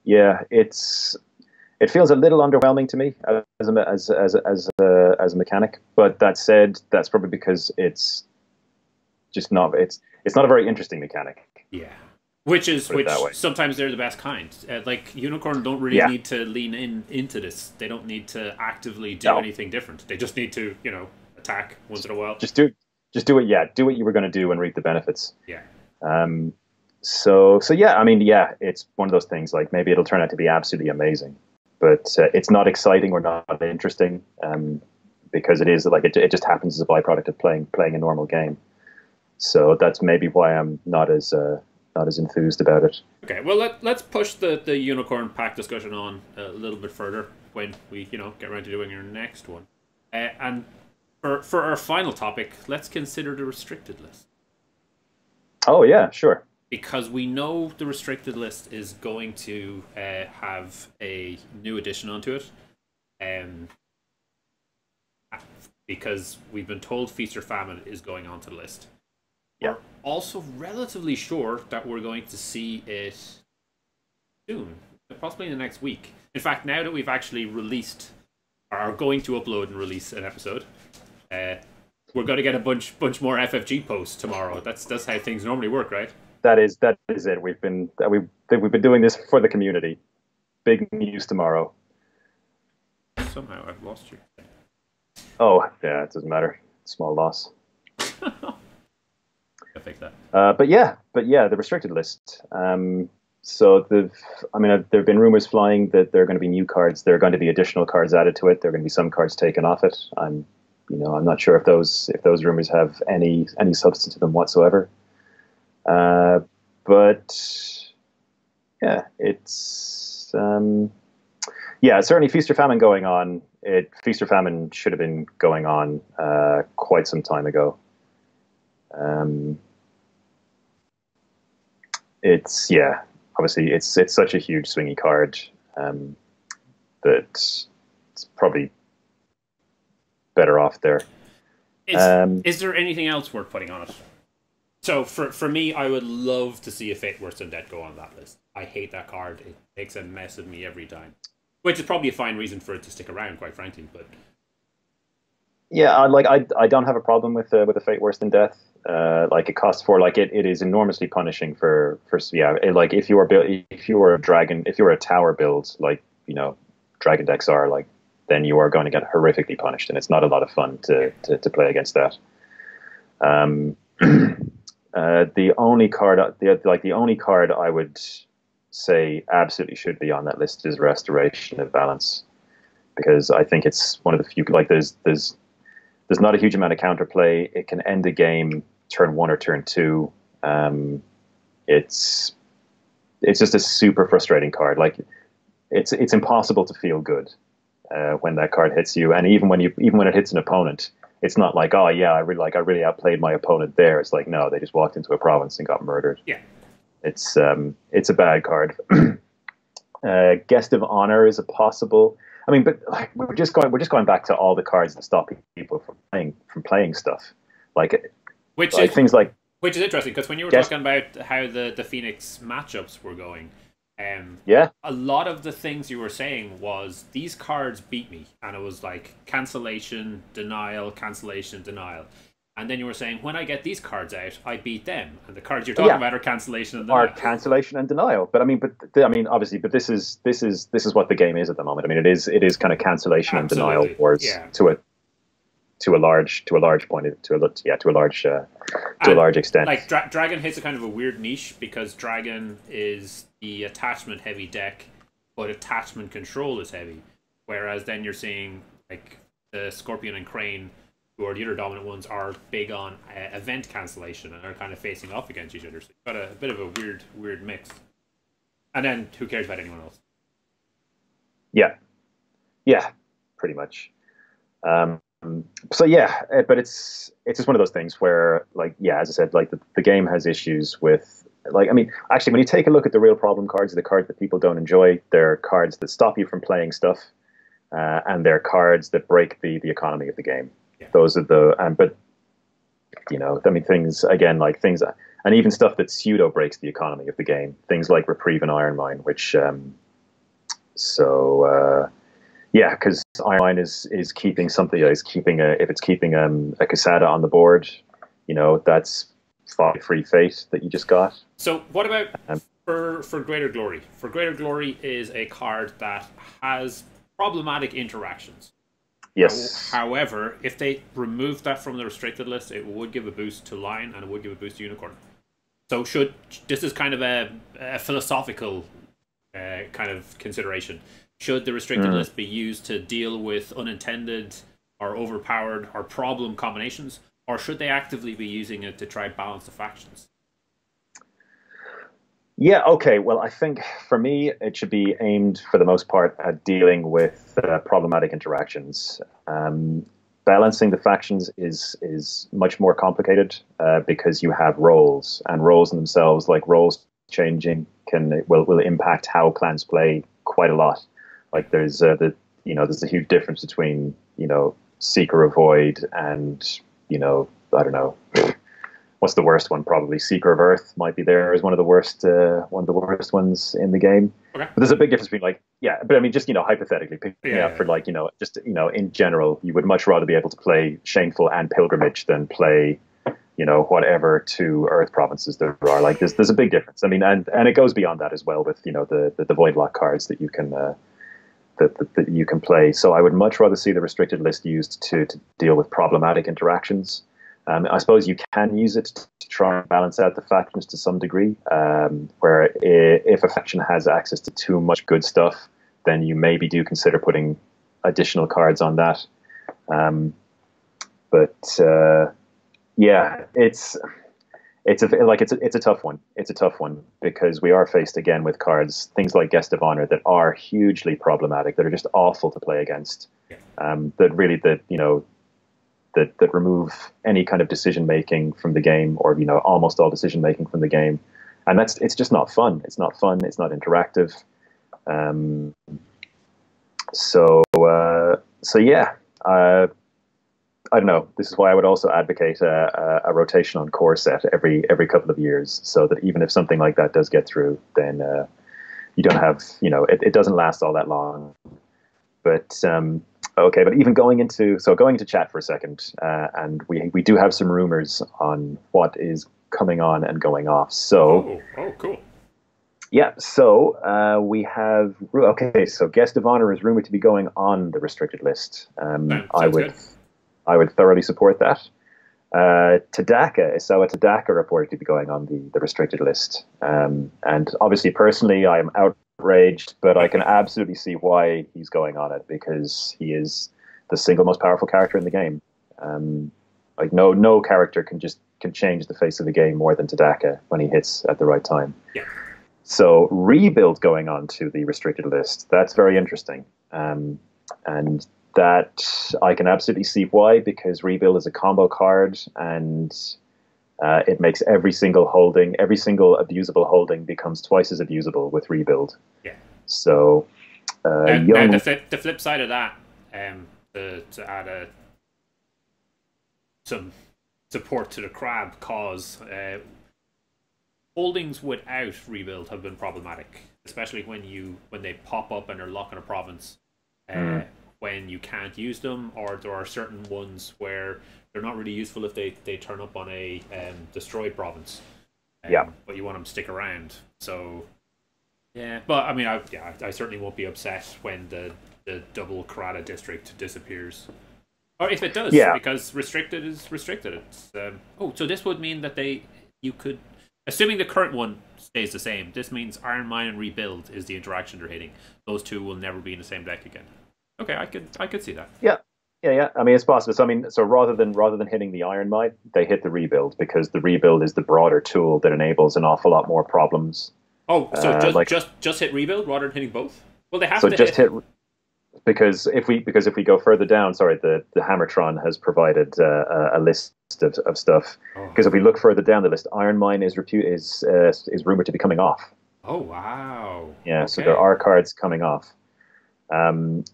Yeah, it feels a little underwhelming to me as a mechanic. But that said, that's probably because it's not a very interesting mechanic. Yeah. Which sometimes they're the best kind. Like Unicorn don't really need to lean into this. They don't need to actively do anything different. They just need to, attack once in a while. Just do it. Yeah, do what you were going to do and reap the benefits. Yeah. So yeah. I mean, yeah, it's one of those things. Like, maybe it'll turn out to be absolutely amazing, but it's not exciting or not interesting. Because it is like it just happens as a byproduct of playing a normal game. So that's maybe why I'm not as enthused about it. Okay, well let's push the Unicorn pack discussion on a little bit further when we get around to doing our next one. And for our final topic, let's consider the restricted list. Oh yeah, sure. because we know the restricted list is going to have a new addition onto it. Um, because we've been told Feast or Famine is going onto the list. Yeah. We're also relatively sure that we're going to see it soon, possibly in the next week. In fact, now that we've actually released, or are going to upload and release an episode, we're going to get a bunch more FFG posts tomorrow. That's how things normally work, right? That is it. We've been doing this for the community. Big news tomorrow. Somehow I've lost you. Oh yeah, it doesn't matter. Small loss. I'll fix that. But yeah, the restricted list. So there have been rumors flying that there are going to be new cards. There are going to be additional cards added to it. There are going to be some cards taken off it. I'm not sure if those rumors have any substance to them whatsoever. But yeah, it's certainly Feast or Famine going on. Feast or Famine should have been going on quite some time ago. Obviously it's such a huge swingy card that it's probably better off there. Is there anything else worth putting on it? So for me, I would love to see a Fate Worse Than Death go on that list. I hate that card. It makes a mess of me every time. Which is probably a fine reason for it to stick around, quite frankly. But yeah, I don't have a problem with a Fate Worse Than Death. It costs 4. It is enormously punishing for if you were a tower build, Dragon decks are, then you are going to get horrifically punished, and it's not a lot of fun to play against that. The only card I would say absolutely should be on that list is Restoration of Balance, because I think it's one of the few, there's not a huge amount of counterplay. It can end a game turn 1 or turn 2. It's just a super frustrating card. It's impossible to feel good when that card hits you, and even when it hits an opponent, it's not like, oh yeah, I really outplayed my opponent there. It's like, no, they just walked into a province and got murdered. Yeah, it's a bad card. Guest of Honor is a possible. I mean, but we're just going back to all the cards that stop people from playing stuff, which is interesting, because when you were talking about how the Phoenix matchups were going, a lot of the things you were saying was these cards beat me, and it was like cancellation, denial, cancellation, denial. And then you were saying, when I get these cards out, I beat them. And the cards you're talking about are cancellation and denial. But obviously, this is what the game is at the moment. I mean, it is kind of cancellation and denial wars to a large extent. Like Dragon hits a kind of a weird niche, because Dragon is the attachment heavy deck, but attachment control is heavy. Whereas then you're seeing like the Scorpion and Crane, who are the other dominant ones, are big on event cancellation and are kind of facing off against each other. So you've got a bit of a weird mix. And then who cares about anyone else? Yeah, pretty much. So yeah, but it's just one of those things where, as I said, the game has issues with, actually, when you take a look at the real problem cards, the cards that people don't enjoy, they're cards that stop you from playing stuff, and they're cards that break the economy of the game. Yeah. Those are things, and even stuff that pseudo breaks the economy of the game. Things like Reprieve and Iron Mine, which, because Iron Mine is keeping something, if it's keeping a Casada on the board, that's 5 free fate that you just got. So what about for Greater Glory? For Greater Glory is a card that has problematic interactions. Yes. However, if they removed that from the restricted list, it would give a boost to Lion and it would give a boost to Unicorn. So this is kind of a philosophical kind of consideration. Should the restricted list be used to deal with unintended or overpowered or problem combinations, or should they actively be using it to try balance the factions? Yeah, okay. Well, I think for me, it should be aimed for the most part at dealing with problematic interactions. balancing the factions is much more complicated because you have roles, and roles in themselves, like roles changing, will impact how clans play quite a lot. Like there's there's a huge difference between Seeker of Void and I don't know. What's the worst one? Probably Seeker of Earth might be there as one of the worst ones in the game. Okay. But there's a big difference between but I mean, just hypothetically, for just in general, you would much rather be able to play Shameful and Pilgrimage than play whatever two Earth provinces there are. Like there's a big difference. I mean, and it goes beyond that as well with the Voidlock cards that you can that you can play. So I would much rather see the restricted list used to deal with problematic interactions. I suppose you can use it to try and balance out the factions to some degree, where if a faction has access to too much good stuff, then you maybe do consider putting additional cards on that. It's a tough one. It's a tough one because we are faced again with cards, things like Guest of Honor, that are hugely problematic, that are just awful to play against. That remove any kind of decision making from the game, or almost all decision making from the game, and it's just not fun. It's not fun. It's not interactive. I don't know. This is why I would also advocate a rotation on core set every couple of years, so that even if something like that does get through, then you don't have it doesn't last all that long. But okay, but even going into chat for a second, and we do have some rumors on what is coming on and going off. So cool. Yeah, so we have so Guest of Honor is rumored to be going on the restricted list. I would thoroughly support that. Isawa Tadaka reported to be going on the restricted list. And obviously, personally, I am outraged, but I can absolutely see why he's going on it, because he is the single most powerful character in the game. No character can change the face of the game more than Tadaka when he hits at the right time. Yeah. So Rebuild going on to the restricted list, that's very interesting. And that I can absolutely see why, because Rebuild is a combo card, and it makes every single abusable holding becomes twice as abusable with Rebuild. Yeah. So now the flip side of that, to add some support to the crab cause, holdings without Rebuild have been problematic, especially when they pop up and they're locking a province. When you can't use them, or there are certain ones where they're not really useful if they turn up on a destroyed province. But you want them to stick around. So yeah, but I mean, I certainly won't be upset when the double Karada district disappears, or if it does, because restricted is restricted. It's so this would mean that you could, assuming the current one stays the same, this means Iron Mine and Rebuild is the interaction they're hitting. Those two will never be in the same deck again. Okay, I could see that. Yeah. I mean, it's possible. So rather than hitting the Iron Mine, they hit the Rebuild, because the Rebuild is the broader tool that enables an awful lot more problems. Oh, so just hit Rebuild rather than hitting both? Well, they have to hit, because if we go further down, the Hammertron has provided a list of stuff. Because if we look further down the list, Iron Mine is rumored to be coming off. Oh wow! Yeah, okay. So there are cards coming off.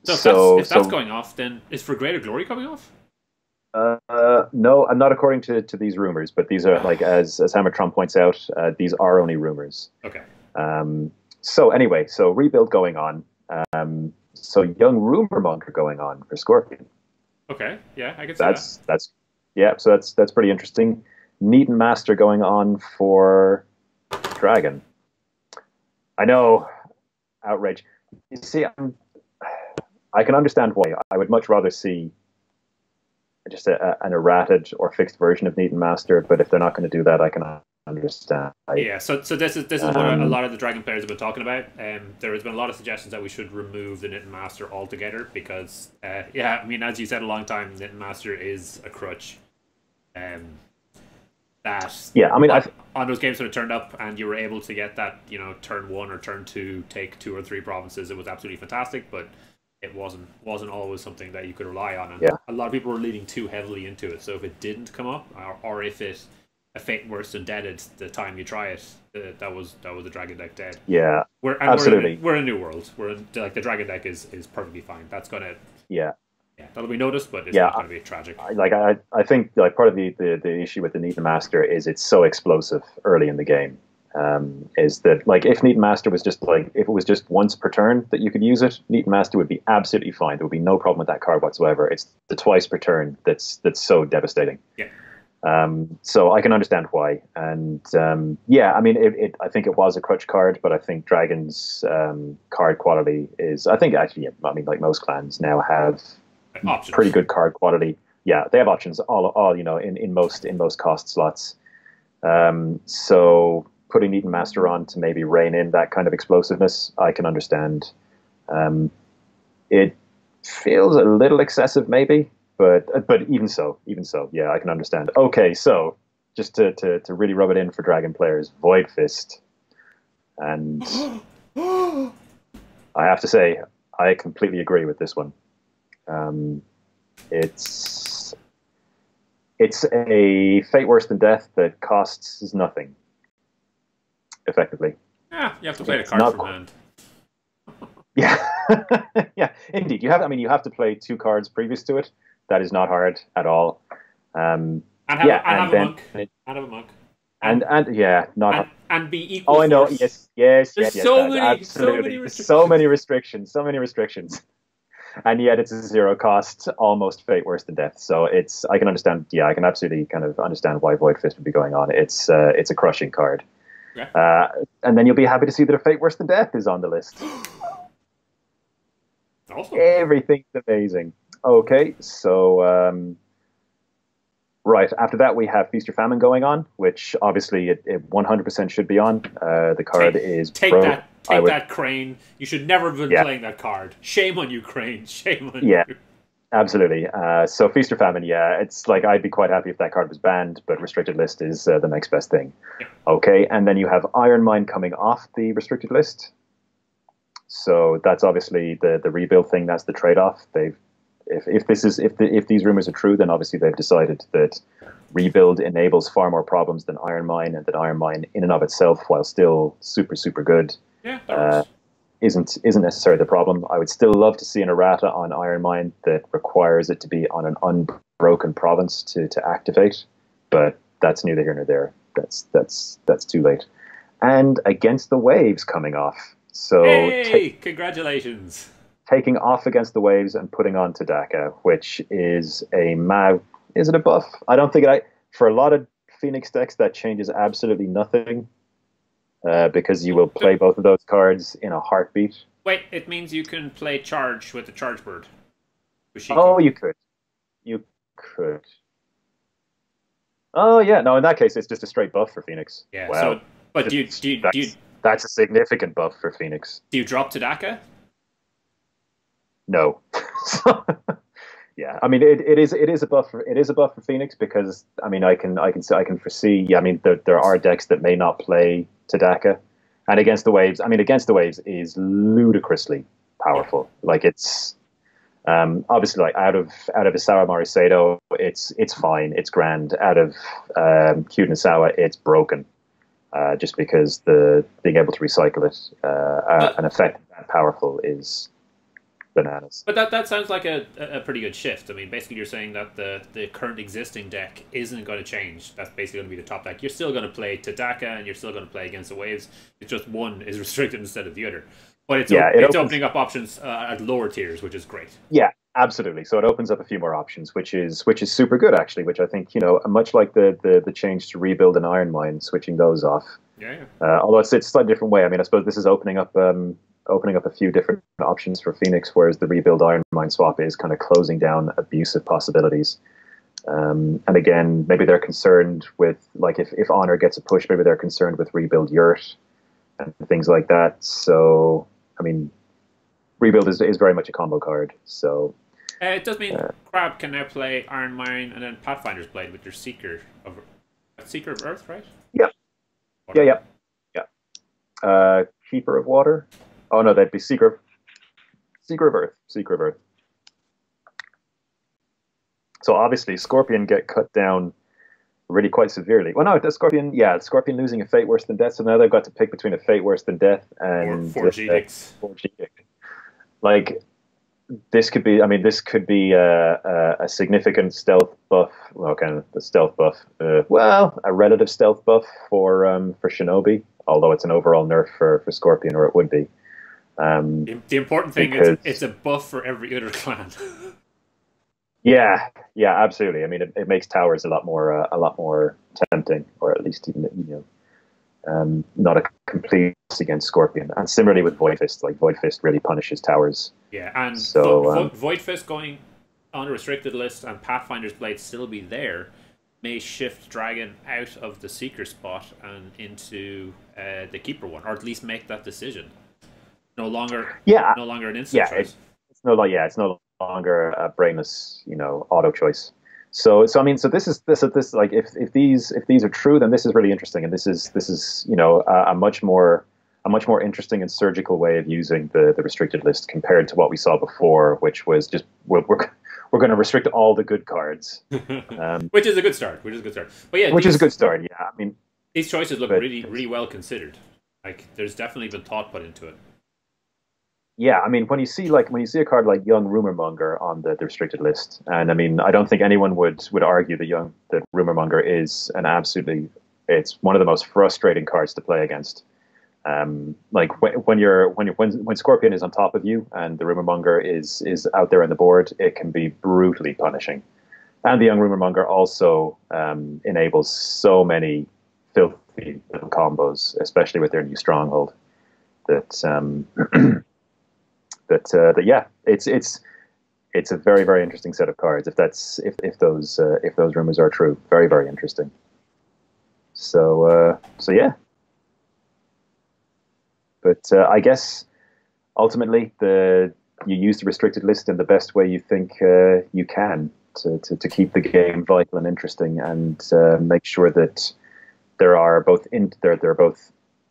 So if that's going off, then is For Greater Glory coming off? No, not according to these rumors, but these are, like, as Hammertron points out, these are only rumors. Okay. So anyway, so Rebuild going on. So Young Rumor Monger going on for Scorpion. Okay, yeah, I can see that. That's pretty interesting. Needon Master going on for Dragon. I know, outrage. You see, I can understand why. I would much rather see just an errated or fixed version of Needon Master, but if they're not going to do that, I can understand. Yeah, so this is what a lot of the Dragon players have been talking about. There has been a lot of suggestions that we should remove the Needon Master altogether, because, I mean, as you said a long time, Needon Master is a crutch. On those games when it turned up and you were able to get that, turn 1 or turn 2, take 2 or 3 provinces, it was absolutely fantastic, but it wasn't always something that you could rely on, and Yeah. a lot of people were leaning too heavily into it. So if it didn't come up, or if it a fate worse than deaded the time you try it, that was the dragon deck dead. Yeah, We're absolutely. we're in a new world. We're in, like, the dragon deck is perfectly fine. That's gonna Yeah. that'll be noticed, but it's not gonna be tragic. I think like part of the issue with the Neat Master is it's so explosive early in the game. Is that like if Neat Master was just like if it was just once per turn that you could use it, Neat Master would be absolutely fine. There would be no problem with that card whatsoever. It's the twice per turn that's so devastating. Yeah. So I can understand why, and yeah, I mean, I think it was a crutch card, but I think Dragon's card quality is. I think actually, yeah, I mean, like most clans now have Options. pretty good card quality. Yeah, they have options all you know in most cost slots. So putting Neat Master on to maybe rein in that kind of explosiveness, I can understand. It feels a little excessive, maybe. But even so, yeah, I can understand. Okay, so just to really rub it in for Dragon players, Void Fist, and I have to say I completely agree with this one. It's a fate worse than death that costs nothing, effectively. Yeah, you have to play the card from hand. Yeah, yeah, indeed. You have to play 2 cards previous to it. That is not hard at all. And have a monk. And yeah, not hard. And be equal. Oh, I know. Force. Yes. So many restrictions. So many restrictions. And yet it's a 0 cost, almost fate worse than death. So I can understand. Yeah, I can absolutely kind of understand why Void Fist would be going on. It's a crushing card. Yeah. And then you'll be happy to see that a fate worse than death is on the list. Awesome. Everything's amazing. Okay, so right after that we have Feast or Famine going on, which obviously it 100% should be on. The card is take that Crane. You should never have been playing that card. Shame on you, Crane. Shame on you. Yeah, absolutely. So Feast or Famine, yeah, it's like I'd be quite happy if that card was banned, but restricted list is the next best thing. Yeah. Okay, and then you have Iron Mine coming off the restricted list. So that's obviously the rebuild thing. That's the trade-off. If these rumors are true, then obviously they've decided that rebuild enables far more problems than Iron Mine, and that Iron Mine in and of itself, while still super good, isn't necessarily the problem. I would still love to see an errata on Iron Mine that requires it to be on an unbroken province to activate, but that's neither here nor there. That's too late. And Against the Waves coming off. So congratulations. Taking off Against the Waves and putting on Tadaka, which is is it a buff? I don't think for a lot of Phoenix decks that changes absolutely nothing, because you will play both of those cards in a heartbeat. Wait, it means you can play Charge with the Charge Bird. Oh, you could. Oh yeah, no. In that case, it's just a straight buff for Phoenix. Yeah. Wow. So, but that's a significant buff for Phoenix. Do you drop Tadaka? No. Yeah, I mean it is a buff for Phoenix, because I mean I can foresee. Yeah, I mean there are decks that may not play Tadaka, and Against the Waves. I mean Against the Waves is ludicrously powerful. Like it's obviously like out of Isawa Marisedo, it's fine, it's grand. Out of Kyuden Isawa, it's broken. Just because the being able to recycle it, an effect that powerful is bananas. But that sounds like a pretty good shift. I mean, basically you're saying that the current existing deck isn't going to change. That's basically going to be the top deck. You're still going to play Tadaka, and you're still going to play Against the Waves. It's just one is restricted instead of the other. But it's opening up options at lower tiers, which is great. Yeah, absolutely. So it opens up a few more options, which is super good actually. Which I think, much like the change to Rebuild and Iron Mine, switching those off. Yeah. Although it's a slightly different way. I mean, I suppose this is opening up a few different options for Phoenix, whereas the Rebuild Iron Mine swap is kind of closing down abusive possibilities. And again, maybe they're concerned with, like, if Honor gets a push, maybe they're concerned with Rebuild Yurt and things like that. So, I mean, Rebuild is very much a combo card. So it does mean Crab can now play Iron Mine and then Pathfinder's Blade with your Seeker of Earth, right? Yep. Yeah. Keeper of Water. Oh no, that'd be Seeker Secret of Earth. Secret of Earth. So obviously, Scorpion get cut down really quite severely. Well, no, the Scorpion, yeah, Scorpion losing a fate worse than death. So now they've got to pick between a fate worse than death Or and Forge Edicts. Forge Edict. Like this could be. I mean, this could be a significant stealth buff. Well, kind of the stealth buff. Well, a relative stealth buff for Shinobi, although it's an overall nerf for Scorpion, or it would be. The important thing is it's a buff for every other clan. Yeah, yeah, absolutely. I mean, it makes towers a lot more tempting, or at least even not a complete loss against Scorpion. And similarly with Void Fist, like Void Fist really punishes towers. Yeah, and so Void Fist going on a restricted list and Pathfinder's Blade still be there may shift Dragon out of the Seeker spot and into the Keeper one, or at least make that decision. No longer an instant choice. It's no longer a brainless, auto choice. So I mean, so this like if these are true, then this is really interesting, and this is a much more interesting and surgical way of using the restricted list compared to what we saw before, which was just we're going to restrict all the good cards, which is a good start. But yeah, which is a good start. Yeah, I mean, these choices look really well considered. Like there's definitely been thought put into it. Yeah, I mean, when you see a card like Young Rumormonger on the restricted list, and I mean, I don't think anyone would argue that Rumormonger is it's one of the most frustrating cards to play against. Like when Scorpion is on top of you and the Rumormonger is out there on the board, it can be brutally punishing. And the Young Rumormonger also enables so many filthy little combos, especially with their new stronghold. That yeah, it's a very, very interesting set of cards. If those rumors are true, very, very interesting. So yeah. But I guess ultimately you use the restricted list in the best way you think you can to keep the game vital and interesting, and make sure that there are both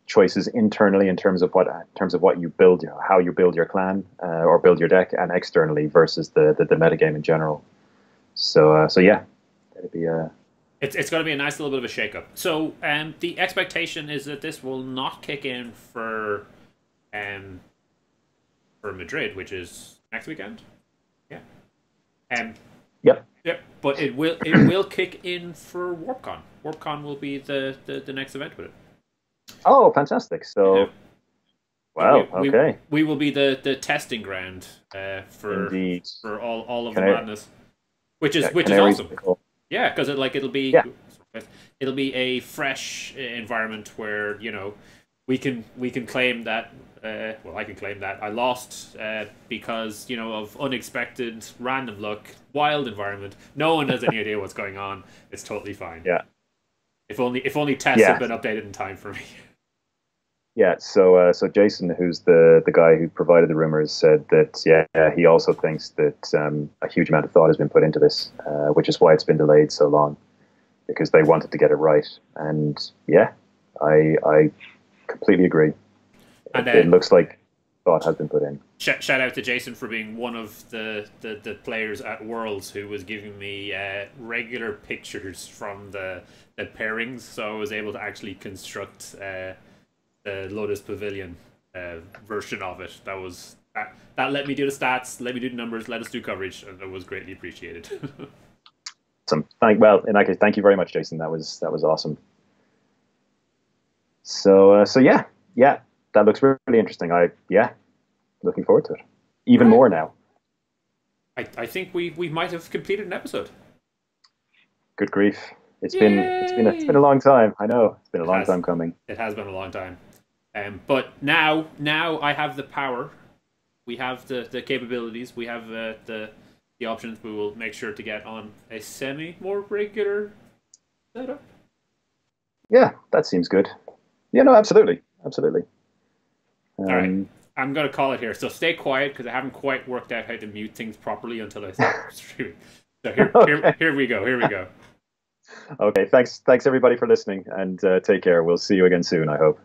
choices internally in terms of what you build, how you build your clan or build your deck, and externally versus the metagame in general. So yeah, it'd be it's going to be a nice little bit of a shakeup. So the expectation is that this will not kick in for Madrid, which is next weekend. Yeah. Yep. Yep. But it will kick in for WarpCon. WarpCon will be the next event with it. Oh, fantastic! So, yeah. Wow, okay. We will be the testing ground for all of the madness, which is awesome. Cool. Yeah, because it'll be a fresh environment where we can claim that. I can claim that I lost because of unexpected random luck, wild environment. No one has any idea what's going on. It's totally fine. Yeah. If only tests had been updated in time for me. Yeah, so Jason, who's the guy who provided the rumors, said that he also thinks that a huge amount of thought has been put into this, which is why it's been delayed so long, because they wanted to get it right. And yeah, I completely agree. And it looks like thought has been put in. Shout out to Jason for being one of the players at Worlds who was giving me regular pictures from the pairings, so I was able to actually construct the Lotus Pavilion version of it. That let me do the stats, let me do the numbers, let us do coverage, and it was greatly appreciated. Awesome. In that case, thank you very much, Jason. That was awesome. So yeah, that looks really interesting. Looking forward to it even more now. I think we might have completed an episode. Good grief! It's been a long time. I know it's been a long time coming. It has been a long time. But now I have the power. We have the capabilities. We have the options. We will make sure to get on a more regular setup. Yeah, that seems good. Yeah, no, absolutely. All right, I'm going to call it here. So stay quiet because I haven't quite worked out how to mute things properly until I start streaming. So here we go. Okay, thanks everybody for listening, and take care. We'll see you again soon, I hope.